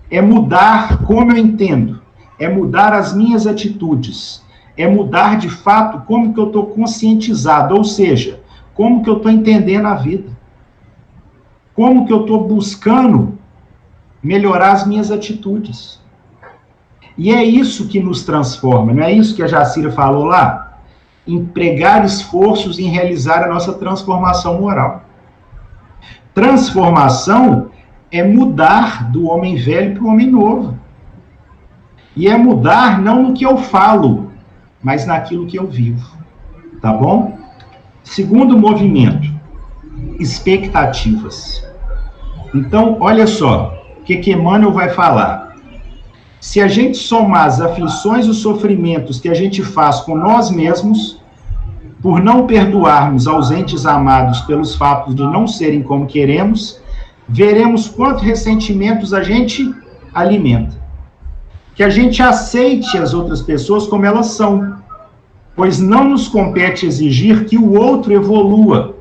É mudar como eu entendo. É mudar as minhas atitudes. É mudar, de fato, como que eu estou conscientizado. Ou seja, como que eu estou entendendo a vida. Como que eu estou buscando melhorar as minhas atitudes. E é isso que nos transforma, não é isso que a Jacira falou lá? Empregar esforços em realizar a nossa transformação moral. Transformação é mudar do homem velho para o homem novo. E é mudar não no que eu falo, mas naquilo que eu vivo. Tá bom? Segundo movimento, expectativas. Então, olha só, o que Emmanuel vai falar. Se a gente somar as aflições e os sofrimentos que a gente faz com nós mesmos, por não perdoarmos aos entes amados pelos fatos de não serem como queremos, veremos quantos ressentimentos a gente alimenta. Que a gente aceite as outras pessoas como elas são, pois não nos compete exigir que o outro evolua,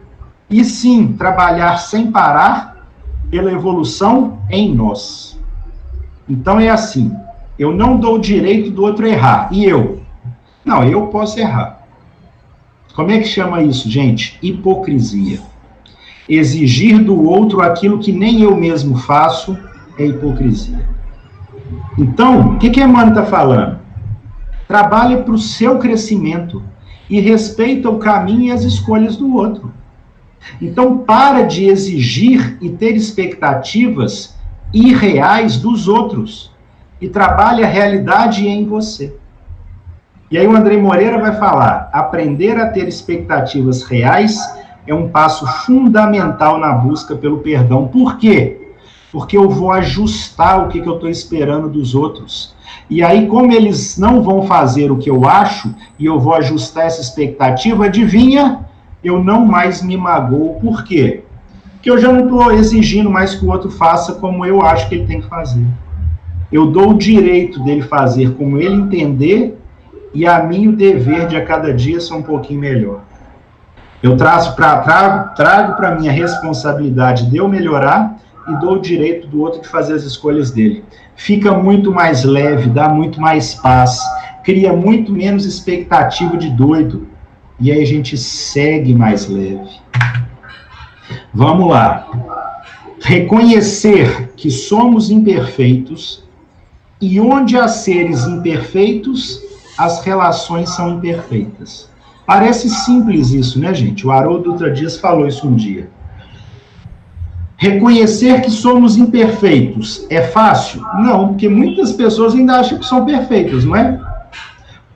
e sim trabalhar sem parar pela evolução em nós. Então é assim, eu não dou o direito do outro errar, e eu? Não, eu posso errar. Como é que chama isso, gente? Hipocrisia. Exigir do outro aquilo que nem eu mesmo faço é hipocrisia. Então, o que Emmanuel está falando? Trabalhe para o seu crescimento e respeita o caminho e as escolhas do outro. Então, para de exigir e ter expectativas irreais dos outros e trabalhe a realidade em você. E aí o André Moreira vai falar, aprender a ter expectativas reais é um passo fundamental na busca pelo perdão. Por quê? Porque eu vou ajustar o que eu estou esperando dos outros. E aí, como eles não vão fazer o que eu acho, e eu vou ajustar essa expectativa, adivinha? Eu não mais me magoo. Por quê? Porque eu já não estou exigindo mais que o outro faça como eu acho que ele tem que fazer. Eu dou o direito dele fazer como ele entender, e a mim o dever de a cada dia ser um pouquinho melhor. Eu trago para mim a responsabilidade de eu melhorar e dou o direito do outro de fazer as escolhas dele. Fica muito mais leve, dá muito mais paz, cria muito menos expectativa de doido. E aí a gente segue mais leve. Vamos lá. Reconhecer que somos imperfeitos e onde há seres imperfeitos, as relações são imperfeitas. Parece simples isso, né, gente? O Haroldo Dutra Dias falou isso um dia. Reconhecer que somos imperfeitos é fácil? Não, porque muitas pessoas ainda acham que são perfeitas, não é?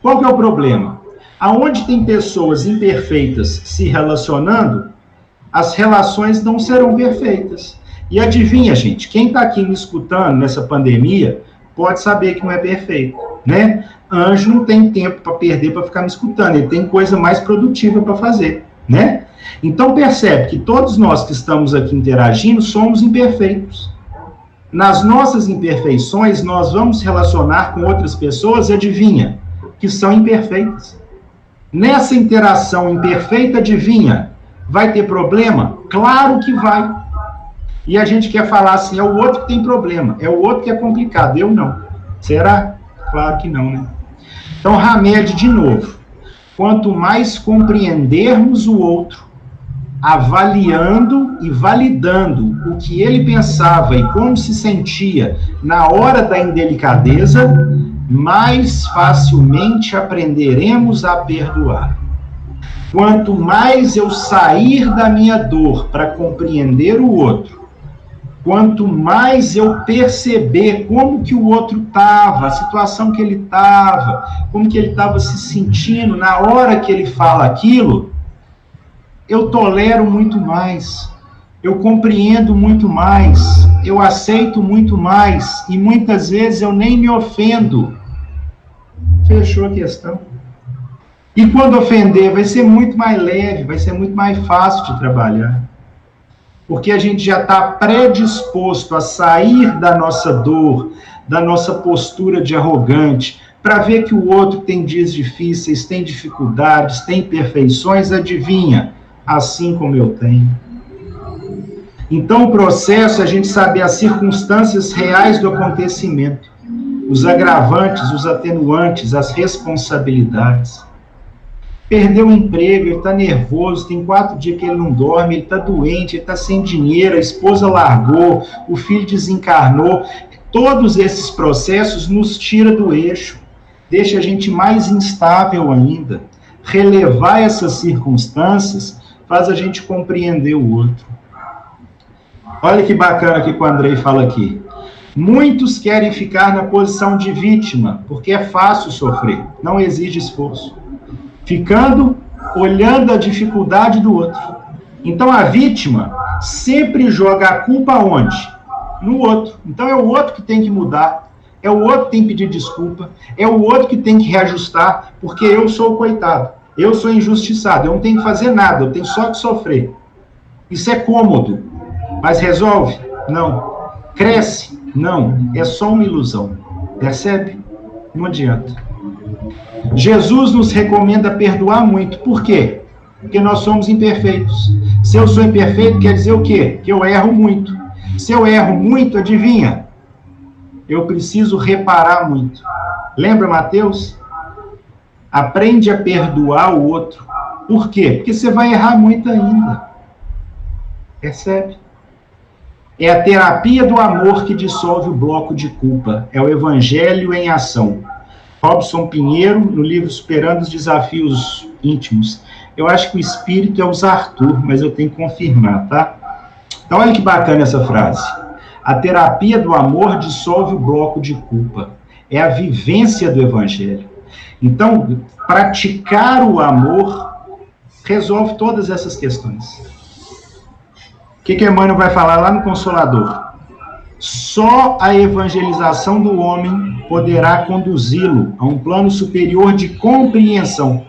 Qual que é o problema? Aonde tem pessoas imperfeitas se relacionando, as relações não serão perfeitas. E adivinha, gente, quem está aqui me escutando nessa pandemia pode saber que não é perfeito, né? Anjo não tem tempo para perder para ficar me escutando, ele tem coisa mais produtiva para fazer, né? Então percebe que todos nós que estamos aqui interagindo somos imperfeitos. Nas nossas imperfeições, nós vamos se relacionar com outras pessoas, adivinha, que são imperfeitas. Nessa interação imperfeita, adivinha, vai ter problema? Claro que vai. E a gente quer falar assim, é o outro que tem problema, é o outro que é complicado, eu não. Será? Claro que não, né? Então, Hamed, de novo, quanto mais compreendermos o outro, avaliando e validando o que ele pensava e como se sentia na hora da indelicadeza, mais facilmente aprenderemos a perdoar. Quanto mais eu sair da minha dor para compreender o outro, quanto mais eu perceber como que o outro estava, a situação que ele estava, como que ele estava se sentindo na hora que ele fala aquilo, eu tolero muito mais, eu compreendo muito mais, eu aceito muito mais, e muitas vezes eu nem me ofendo. Fechou a questão. E quando ofender, vai ser muito mais leve, vai ser muito mais fácil de trabalhar. Porque a gente já está predisposto a sair da nossa dor, da nossa postura de arrogante, para ver que o outro tem dias difíceis, tem dificuldades, tem imperfeições, adivinha, assim como eu tenho. Então o processo é a gente saber as circunstâncias reais do acontecimento, os agravantes, os atenuantes, as responsabilidades. Perdeu o emprego, ele está nervoso, tem 4 dias que ele não dorme, ele está doente, ele está sem dinheiro, a esposa largou, o filho desencarnou. Todos esses processos nos tiram do eixo, deixa a gente mais instável ainda. Relevar essas circunstâncias faz a gente compreender o outro. Olha que bacana que o Andrei fala aqui. Muitos querem ficar na posição de vítima, porque é fácil sofrer, não exige esforço. Ficando, olhando a dificuldade do outro. Então a vítima sempre joga a culpa onde? No outro. Então é o outro que tem que mudar, é o outro que tem que pedir desculpa, é o outro que tem que reajustar, porque eu sou o coitado, eu sou injustiçado, eu não tenho que fazer nada, eu tenho só que sofrer. Isso é cômodo, mas resolve? Não. Cresce? Não. É só uma ilusão. Percebe? Não adianta. Jesus nos recomenda perdoar muito. Por quê? Porque nós somos imperfeitos. Se eu sou imperfeito, quer dizer o quê? Que eu erro muito. Se eu erro muito, adivinha? Eu preciso reparar muito. Lembra, Mateus? Aprende a perdoar o outro. Por quê? Porque você vai errar muito ainda. Percebe? É a terapia do amor que dissolve o bloco de culpa. É o evangelho em ação. Robson Pinheiro, no livro Superando os Desafios Íntimos. Eu acho que o espírito é os Arthur, mas eu tenho que confirmar, tá? Então, olha que bacana essa frase. A terapia do amor dissolve o bloco de culpa. É a vivência do evangelho. Então, praticar o amor resolve todas essas questões. O que Emmanuel vai falar lá no Consolador? Só a evangelização do homem poderá conduzi-lo a um plano superior de compreensão,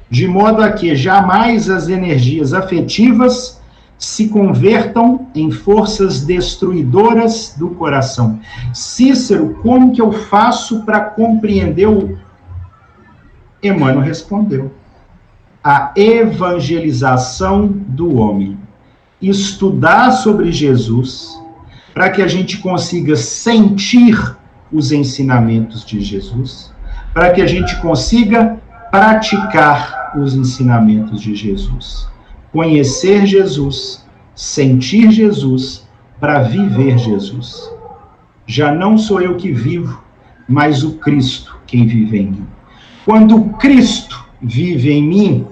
de modo a que jamais as energias afetivas se convertam em forças destruidoras do coração. Cícero, como que eu faço para compreender o... Emmanuel respondeu. A evangelização do homem. Estudar sobre Jesus, para que a gente consiga sentir os ensinamentos de Jesus, para que a gente consiga praticar os ensinamentos de Jesus. Conhecer Jesus, sentir Jesus, para viver Jesus. Já não sou eu que vivo, mas o Cristo quem vive em mim. Quando Cristo vive em mim,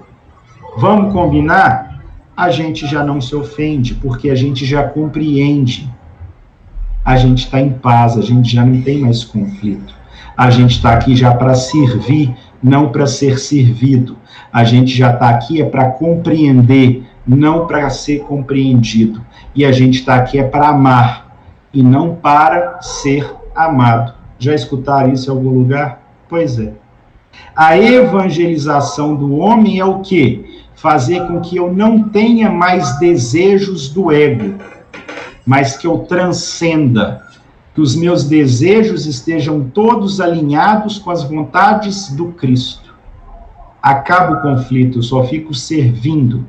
vamos combinar? A gente já não se ofende, porque a gente já compreende. A gente está em paz, a gente já não tem mais conflito. A gente está aqui já para servir, não para ser servido. A gente já está aqui para compreender, não para ser compreendido. E a gente está aqui para amar, e não para ser amado. Já escutaram isso em algum lugar? Pois é. A evangelização do homem é o quê? Fazer com que eu não tenha mais desejos do ego, mas que eu transcenda, que os meus desejos estejam todos alinhados com as vontades do Cristo. Acaba o conflito, eu só fico servindo.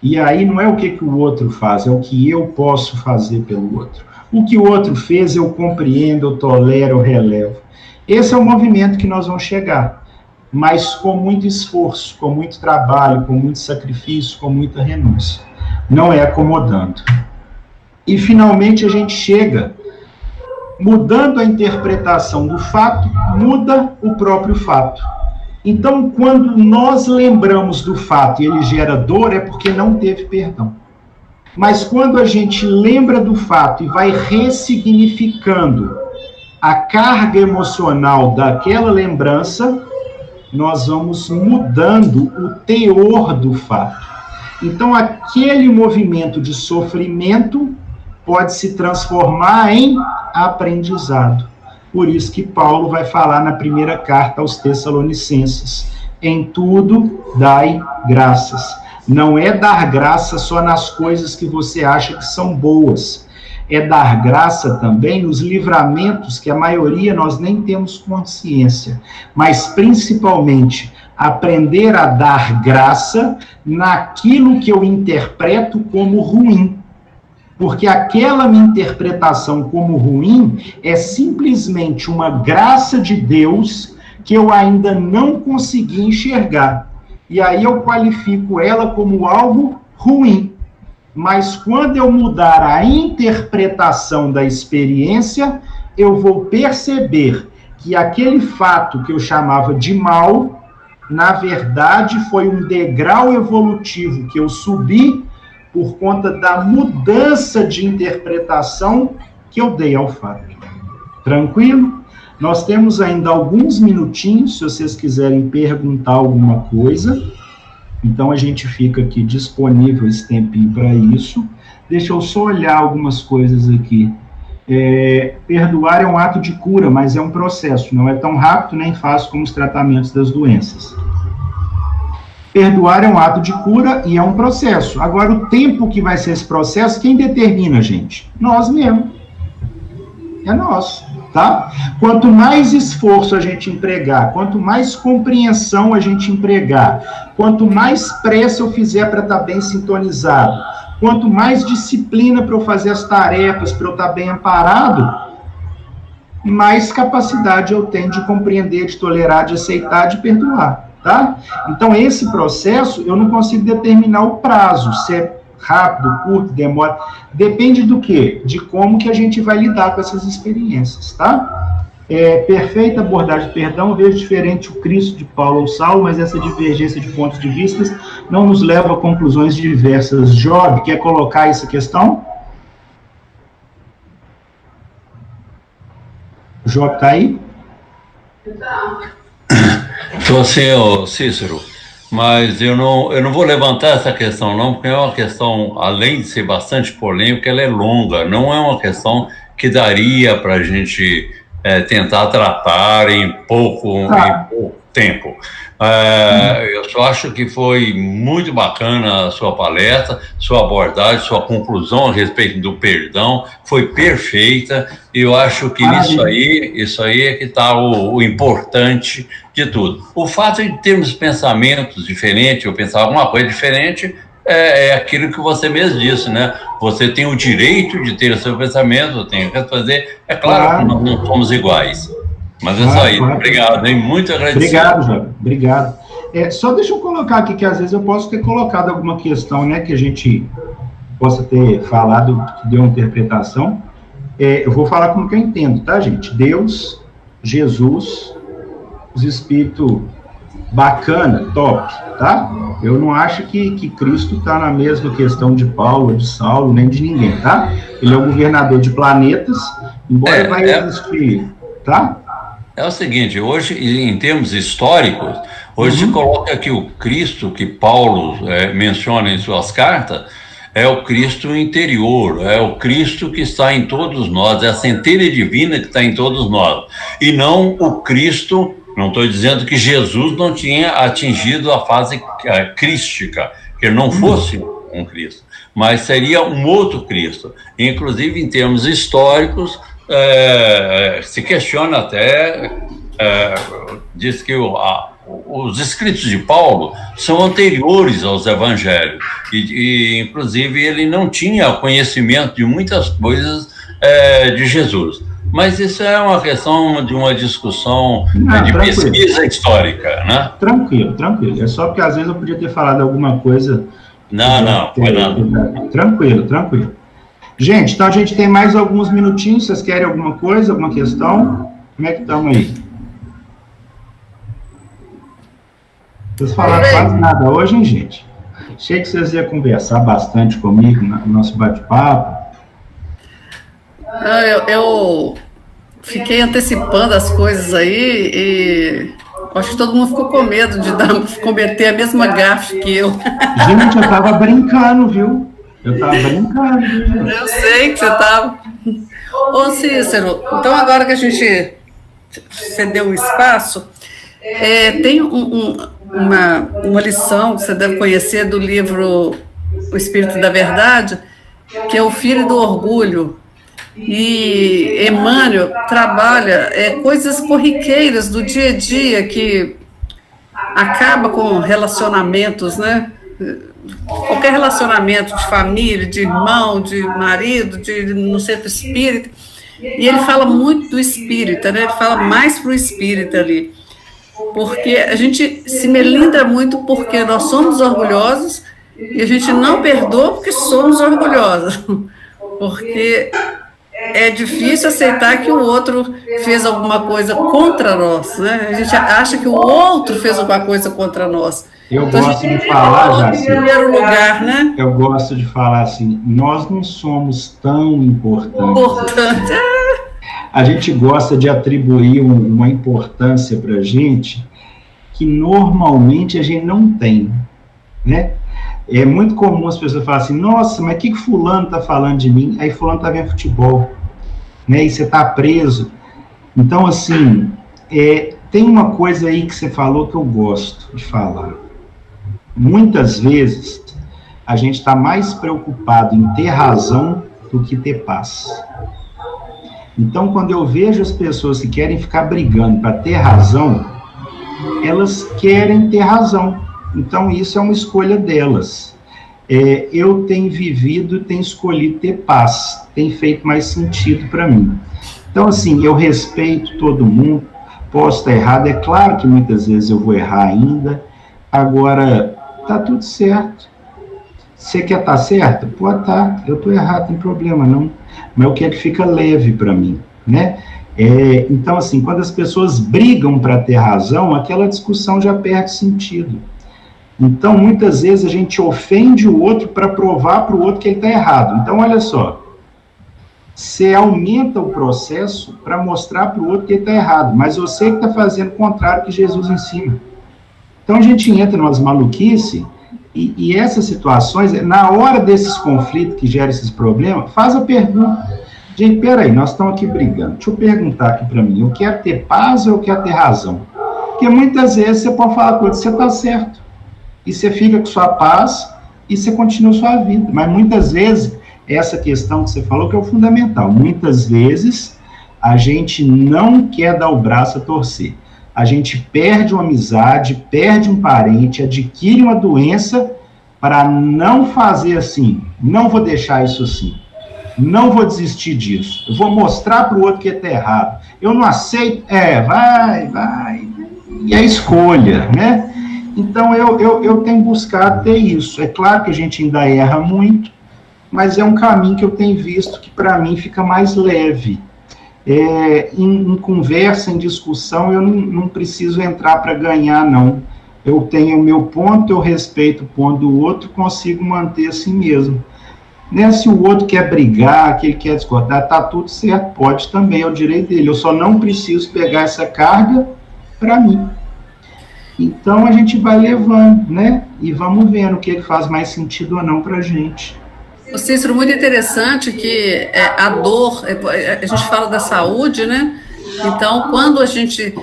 E aí não é o que o outro faz, é o que eu posso fazer pelo outro. O que o outro fez, eu compreendo, eu tolero, eu relevo. Esse é o movimento que nós vamos chegar, mas com muito esforço, com muito trabalho, com muito sacrifício, com muita renúncia. Não é acomodando. E, finalmente, a gente chega, mudando a interpretação do fato, muda o próprio fato. Então, quando nós lembramos do fato e ele gera dor, é porque não teve perdão. Mas quando a gente lembra do fato e vai ressignificando a carga emocional daquela lembrança, nós vamos mudando o teor do fato. Então, aquele movimento de sofrimento pode se transformar em aprendizado. Por isso que Paulo vai falar na primeira carta aos Tessalonicenses: em tudo dai graças. Não é dar graça só nas coisas que você acha que são boas. É dar graça também nos livramentos que a maioria nós nem temos consciência. Mas, principalmente, aprender a dar graça naquilo que eu interpreto como ruim. Porque aquela minha interpretação como ruim é simplesmente uma graça de Deus que eu ainda não consegui enxergar. E aí eu qualifico ela como algo ruim. Mas quando eu mudar a interpretação da experiência, eu vou perceber que aquele fato que eu chamava de mal, na verdade foi um degrau evolutivo que eu subi por conta da mudança de interpretação que eu dei ao fato. Tranquilo? Nós temos ainda alguns minutinhos, se vocês quiserem perguntar alguma coisa. Então, a gente fica aqui disponível esse tempinho para isso. Deixa eu só olhar algumas coisas aqui. Perdoar é um ato de cura, mas é um processo. Não é tão rápido nem fácil como os tratamentos das doenças. Perdoar é um ato de cura e é um processo. Agora, o tempo que vai ser esse processo, quem determina, gente? Nós mesmos. É nosso, tá? Quanto mais esforço a gente empregar, quanto mais compreensão a gente empregar, quanto mais pressa eu fizer para estar bem sintonizado, quanto mais disciplina para eu fazer as tarefas, para eu estar bem amparado, mais capacidade eu tenho de compreender, de tolerar, de aceitar, de perdoar. Tá? Então, esse processo, eu não consigo determinar o prazo, se é rápido, curto, demora, depende do quê? De como que a gente vai lidar com essas experiências, tá? Perfeita abordagem, perdão, vejo diferente o Cristo de Paulo ou Saulo, mas essa divergência de pontos de vista não nos leva a conclusões diversas. Job, quer colocar essa questão? Job tá aí? Estou assim, Cícero, mas eu não vou levantar essa questão não, porque é uma questão, além de ser bastante polêmica, ela é longa, não é uma questão que daria para a gente tentar tratar em pouco tempo. Eu só acho que foi muito bacana a sua palestra, sua abordagem, sua conclusão a respeito do perdão, foi perfeita, e eu acho que isso aí é que está o importante de tudo. O fato de termos pensamentos diferentes, eu pensar alguma coisa diferente, é aquilo que você mesmo disse, né? Você tem o direito de ter o seu pensamento, tem que fazer, é claro que nós não somos iguais. Mas é isso aí, obrigado, hein? Muito agradecido. Obrigado, João, obrigado. Só deixa eu colocar aqui, que às vezes eu posso ter colocado alguma questão, né, que a gente possa ter falado, que deu uma interpretação. Eu vou falar como que eu entendo, tá, gente? Deus, Jesus, os espíritos bacana, top, tá? Eu não acho que Cristo está na mesma questão de Paulo, de Saulo, nem de ninguém, tá? Ele é o governador de planetas, embora vai existir, tá? É o seguinte, hoje, em termos históricos, hoje se coloca que o Cristo que Paulo menciona em suas cartas é o Cristo interior, é o Cristo que está em todos nós, é a centelha divina que está em todos nós, e não o Cristo. Não estou dizendo que Jesus não tinha atingido a fase crística, que ele não fosse um Cristo, mas seria um outro Cristo. Inclusive, em termos históricos, se questiona até, diz que os escritos de Paulo são anteriores aos evangelhos, e inclusive ele não tinha conhecimento de muitas coisas de Jesus. Mas isso é uma questão de uma discussão de pesquisa histórica, né? Tranquilo. É só porque às vezes eu podia ter falado alguma coisa. Não, foi nada. Tranquilo. Gente, então a gente tem mais alguns minutinhos. Vocês querem alguma coisa, alguma questão? Como é que estamos aí? Vocês falaram quase nada hoje, hein, gente? Achei que vocês iam conversar bastante comigo no nosso bate-papo. Eu fiquei antecipando as coisas aí e acho que todo mundo ficou com medo de cometer a mesma gafe que eu. Gente, eu tava brincando, viu? Eu sei que você tava. Ô, Cícero, então agora que a gente cedeu o espaço, tem uma lição que você deve conhecer do livro O Espírito da Verdade, que é o Filho do Orgulho. E Emmanuel trabalha coisas corriqueiras do dia a dia que acaba com relacionamentos, né? Qualquer relacionamento de família, de irmão, de marido, no centro espírita. E ele fala muito do espírita, né? Ele fala mais para o espírita ali. Porque a gente se melindra muito porque nós somos orgulhosos e a gente não perdoa porque somos orgulhosos. Porque é difícil aceitar que o outro fez alguma coisa contra nós, né? A gente acha que o outro fez alguma coisa contra nós. Eu gosto de falar, Jacir, em primeiro lugar, né? Eu gosto de falar assim, nós não somos tão importantes. A gente gosta de atribuir uma importância para a gente que normalmente a gente não tem, né? É muito comum as pessoas falarem assim, nossa, mas o que fulano está falando de mim? Aí fulano está vendo futebol, né? E você está preso. Então, assim, tem uma coisa aí que você falou que eu gosto de falar. Muitas vezes, a gente está mais preocupado em ter razão do que ter paz. Então, quando eu vejo as pessoas que querem ficar brigando para ter razão, elas querem ter razão. Então, isso é uma escolha delas. Eu tenho vivido, tenho escolhido ter paz. Tem feito mais sentido para mim. Então, assim, eu respeito todo mundo. Posso estar errado. É claro que muitas vezes eu vou errar ainda. Agora, tá tudo certo. Você quer estar certo? Pode estar. Eu estou errado, não tem problema não. Mas eu quero que fica leve para mim, né? Então, assim, quando as pessoas brigam para ter razão, aquela discussão já perde sentido. Então, muitas vezes a gente ofende o outro para provar para o outro que ele está errado. Então, olha só, você aumenta o processo para mostrar para o outro que ele está errado, mas você que está fazendo o contrário que Jesus ensina. Então, a gente entra em umas maluquices e essas situações, na hora desses conflitos que geram esses problemas, faz a pergunta. Gente, peraí, nós estamos aqui brigando. Deixa eu perguntar aqui para mim, eu quero ter paz ou eu quero ter razão? Porque muitas vezes você pode falar coisa, você está certo. E você fica com sua paz e você continua sua vida. Mas muitas vezes, essa questão que você falou que é o fundamental. Muitas vezes, a gente não quer dar o braço a torcer. A gente perde uma amizade, perde um parente, adquire uma doença para não fazer assim. Não vou deixar isso assim. Não vou desistir disso. Eu vou mostrar para o outro que está errado. Eu não aceito. Vai. E a escolha, né? Então, eu tenho buscado ter isso. É claro que a gente ainda erra muito, mas é um caminho que eu tenho visto que, para mim, fica mais leve. Em conversa, em discussão, eu não preciso entrar para ganhar, não. Eu tenho o meu ponto, eu respeito o ponto do outro, consigo manter assim mesmo. Né? Se o outro quer brigar, que ele quer discordar, tá tudo certo, pode também, é o direito dele. Eu só não preciso pegar essa carga para mim. Então, a gente vai levando, né? E vamos vendo o que faz mais sentido ou não para a gente. Cícero, muito interessante que a dor, a gente fala da saúde, né? Então, quando a gente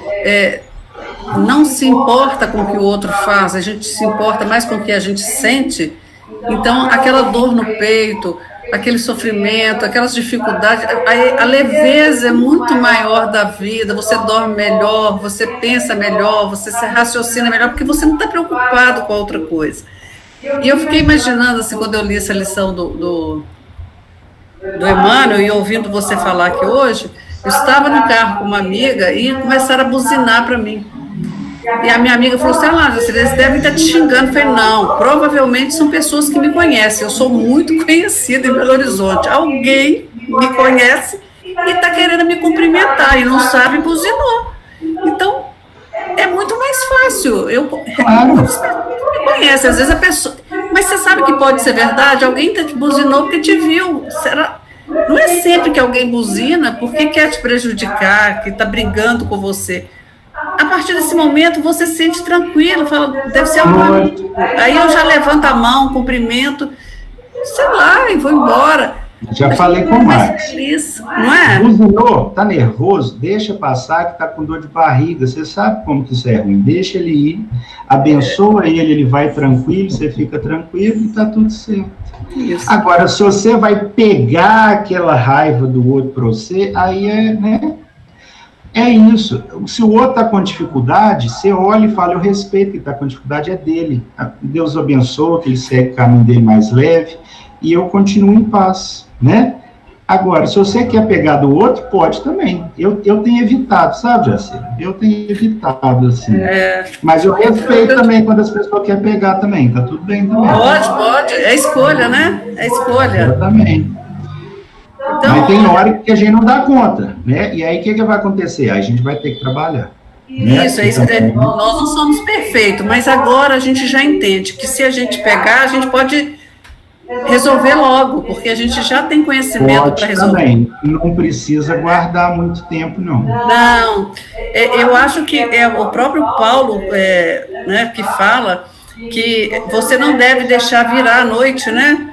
não se importa com o que o outro faz, a gente se importa mais com o que a gente sente, então aquela dor no peito, aquele sofrimento, aquelas dificuldades, a leveza é muito maior da vida, você dorme melhor, você pensa melhor, você se raciocina melhor, porque você não está preocupado com a outra coisa. E eu fiquei imaginando, assim, quando eu li essa lição do Emmanuel e ouvindo você falar aqui hoje, eu estava no carro com uma amiga e começaram a buzinar para mim. E a minha amiga falou assim, eles devem estar te xingando. Eu falei, não, provavelmente são pessoas que me conhecem, eu sou muito conhecida em Belo Horizonte. Alguém me conhece e está querendo me cumprimentar e não sabe, buzinou. Então, é muito mais fácil. Claro. Me conhece, às vezes a pessoa... Mas você sabe que pode ser verdade? Alguém te buzinou porque te viu. Será? Não é sempre que alguém buzina porque quer te prejudicar, que está brigando com você. A partir desse momento, você se sente tranquilo, fala, deve ser alguém. Aí eu já levanto a mão, cumprimento, sei lá, e vou embora. Já falei com o Marcos. Feliz, não é? Buzinou, tá nervoso, deixa passar que tá com dor de barriga. Você sabe como que isso é ruim. Deixa ele ir, abençoa ele vai tranquilo, você fica tranquilo e tá tudo certo. Isso. Agora, se você vai pegar aquela raiva do outro para você, aí é isso. Se o outro está com dificuldade, você olha e fala, eu respeito que está com dificuldade, é dele. Deus abençoa, que ele segue o caminho dele mais leve, e eu continuo em paz, né? Agora, se você quer pegar do outro, pode também. Eu tenho evitado, sabe, Jacir? Eu tenho evitado, assim. Mas eu respeito também quando as pessoas querem pegar também, tá tudo bem também. Pode. É escolha, né? É escolha. Exatamente. Então, mas tem hora que a gente não dá conta, né? E aí, o que vai acontecer? Aí a gente vai ter que trabalhar. Isso, nós não somos perfeitos, mas agora a gente já entende que se a gente pegar, a gente pode resolver logo, porque a gente já tem conhecimento para resolver. Também, não precisa guardar muito tempo, não. Não, eu acho que é o próprio Paulo né, que fala que você não deve deixar virar à noite, né?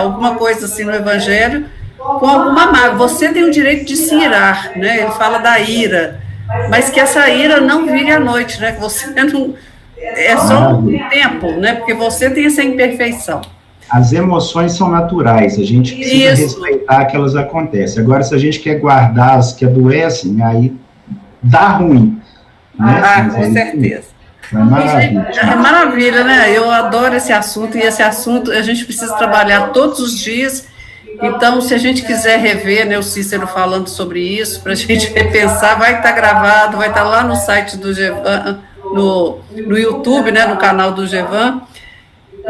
Alguma coisa assim no Evangelho, com alguma mágoa. Você tem o direito de se irar, né? Ele fala da ira, mas que essa ira não vire à noite, né? Que você não... É só um tempo, né? Porque você tem essa imperfeição. As emoções são naturais, a gente precisa respeitar que elas acontecem. Agora, se a gente quer guardar as que adoecem, aí dá ruim. Né? Com certeza. É maravilha. É maravilha, né? Eu adoro esse assunto, e esse assunto a gente precisa trabalhar todos os dias. Então, se a gente quiser rever, né, o Cícero falando sobre isso, para a gente repensar, vai estar gravado, vai estar lá no site do GEVAN, no YouTube, né, no canal do GEVAN.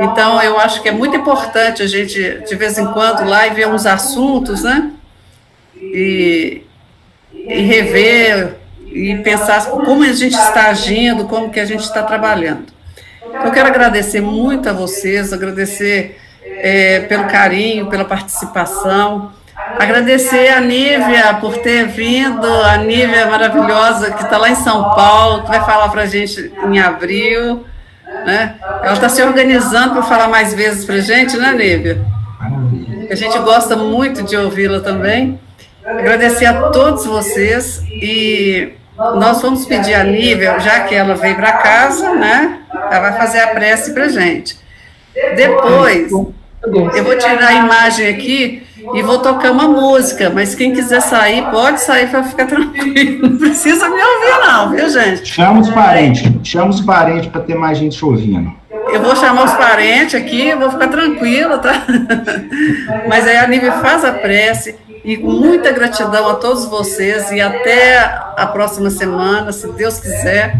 Então, eu acho que é muito importante a gente, de vez em quando, lá e ver uns assuntos, né, e rever e pensar como a gente está agindo, como que a gente está trabalhando. Então, eu quero agradecer muito a vocês, agradecer pelo carinho, pela participação, agradecer a Nívia por ter vindo, a Nívia maravilhosa, que está lá em São Paulo, que vai falar para a gente em abril, né? Ela está se organizando para falar mais vezes para a gente, né, Nívia? A gente gosta muito de ouvi-la também. Agradecer a todos vocês, e nós vamos pedir a Nívia, já que ela veio para casa, né? Ela vai fazer a prece para a gente. Depois, eu vou tirar a imagem aqui e vou tocar uma música, mas quem quiser sair, pode sair para ficar tranquilo. Não precisa me ouvir não, viu, gente? Chama os parentes para ter mais gente ouvindo. Eu vou chamar os parentes aqui, eu vou ficar tranquila, tá? Mas aí a Nívia faz a prece, e com muita gratidão a todos vocês, e até a próxima semana, se Deus quiser.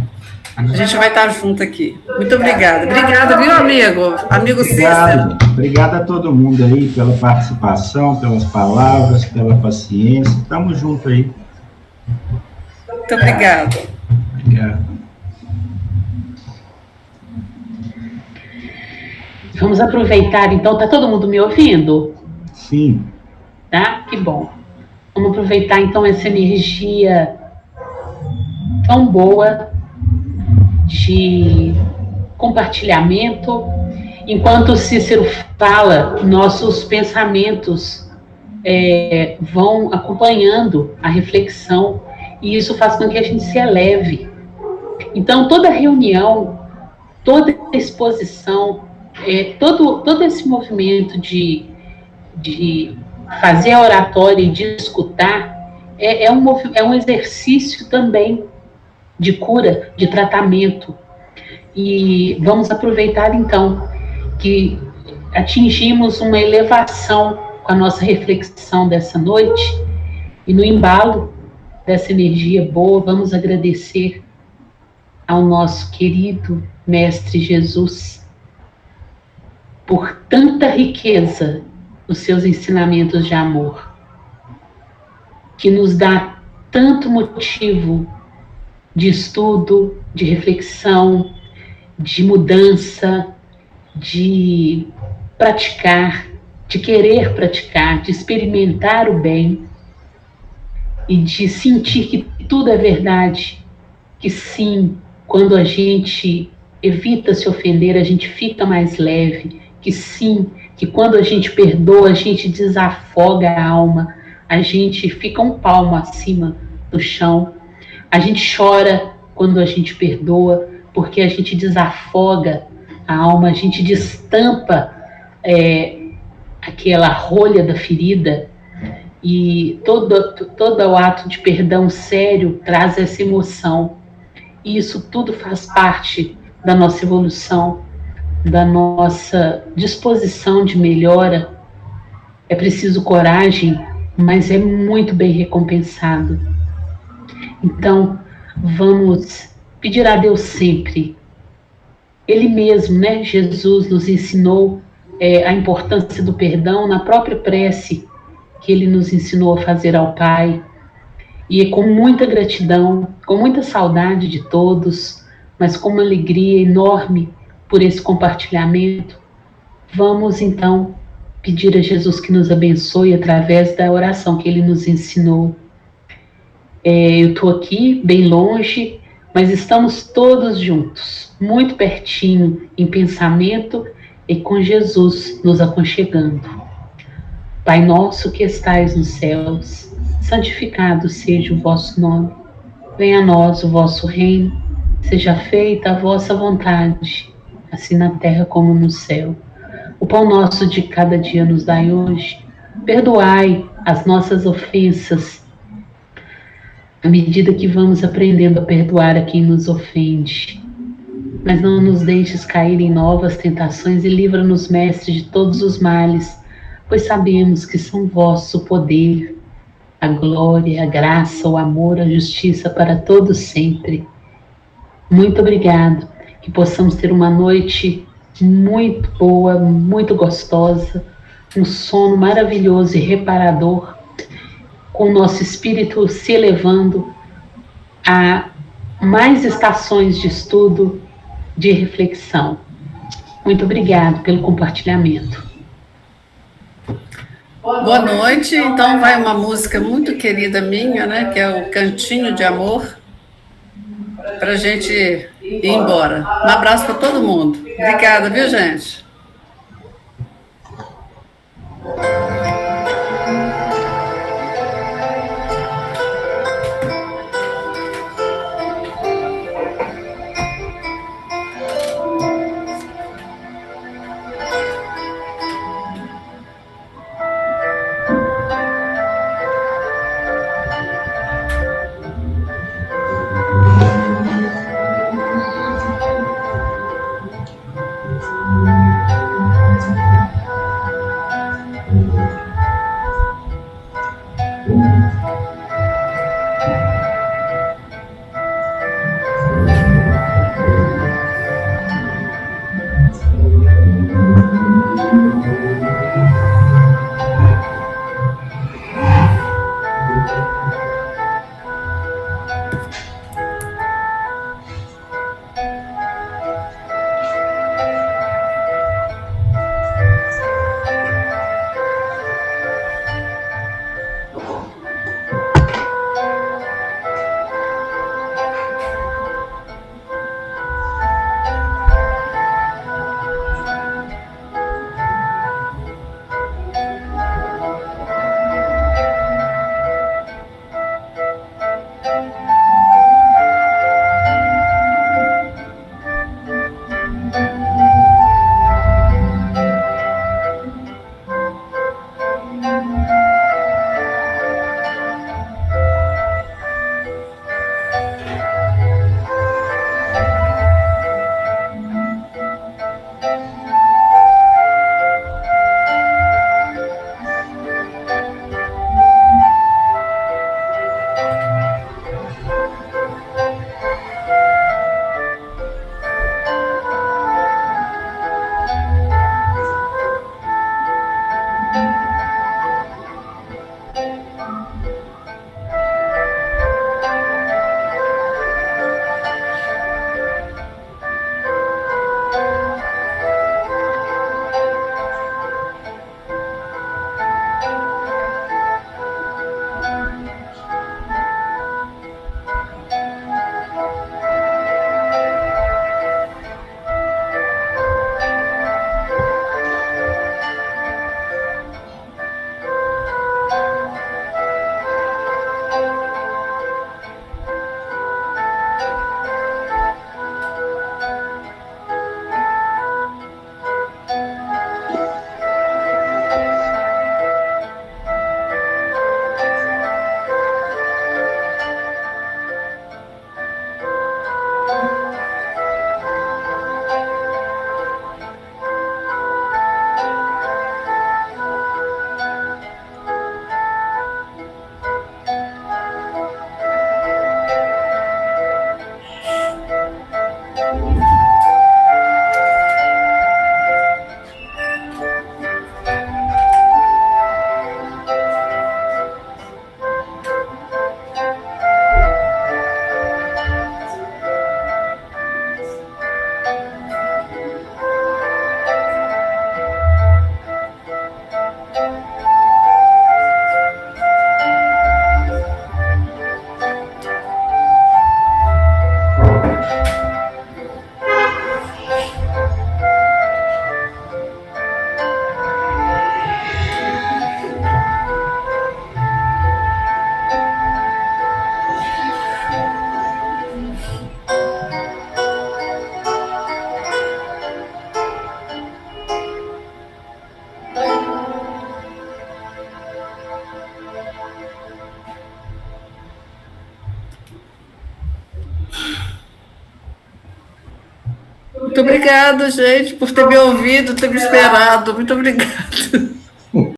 A gente vai estar junto aqui. Muito obrigada. Obrigada, viu, amigo? Amigo Cícero. Obrigado a todo mundo aí pela participação, pelas palavras, pela paciência. Estamos juntos aí. Muito obrigada. Obrigado. Vamos aproveitar, então, tá todo mundo me ouvindo? Sim. Tá? Que bom. Vamos aproveitar, então, essa energia tão boa de compartilhamento. Enquanto o Cícero fala, nossos pensamentos vão acompanhando a reflexão, e isso faz com que a gente se eleve. Então, toda reunião, toda exposição, todo esse movimento de fazer a oratória e de escutar, é um exercício também de cura, de tratamento. E vamos aproveitar, então, que atingimos uma elevação com a nossa reflexão dessa noite, e no embalo dessa energia boa, vamos agradecer ao nosso querido Mestre Jesus por tanta riqueza nos seus ensinamentos de amor, que nos dá tanto motivo de estudo, de reflexão, de mudança, de praticar, de querer praticar, de experimentar o bem e de sentir que tudo é verdade, que sim, quando a gente evita se ofender, a gente fica mais leve, que sim, que quando a gente perdoa, a gente desafoga a alma, a gente fica um palmo acima do chão, a gente chora quando a gente perdoa, porque a gente desafoga a alma, a gente destampa aquela rolha da ferida, e todo o ato de perdão sério traz essa emoção. E isso tudo faz parte da nossa evolução, da nossa disposição de melhora. É preciso coragem, mas é muito bem recompensado. Então, vamos pedir a Deus sempre. Ele mesmo, né, Jesus, nos ensinou a importância do perdão na própria prece que ele nos ensinou a fazer ao Pai. E com muita gratidão, com muita saudade de todos, mas com uma alegria enorme por esse compartilhamento, vamos então pedir a Jesus que nos abençoe através da oração que ele nos ensinou. Eu estou aqui, bem longe, mas estamos todos juntos, muito pertinho, em pensamento e com Jesus nos aconchegando. Pai nosso que estais nos céus, santificado seja o vosso nome. Venha a nós o vosso reino, seja feita a vossa vontade, assim na terra como no céu. O pão nosso de cada dia nos dai hoje. Perdoai as nossas ofensas, à medida que vamos aprendendo a perdoar a quem nos ofende. Mas não nos deixes cair em novas tentações e livra-nos, Mestre, de todos os males, pois sabemos que são vosso o poder, a glória, a graça, o amor, a justiça para todos sempre. Muito obrigado, que possamos ter uma noite muito boa, muito gostosa, um sono maravilhoso e reparador, com o nosso espírito se elevando a mais estações de estudo, de reflexão. Muito obrigado pelo compartilhamento. Boa noite. Então vai uma música muito querida minha, né, que é o Cantinho de Amor, para a gente ir embora. Um abraço para todo mundo. Obrigada, viu, gente? Muito obrigada, gente, por ter me ouvido, ter me esperado. Muito obrigada.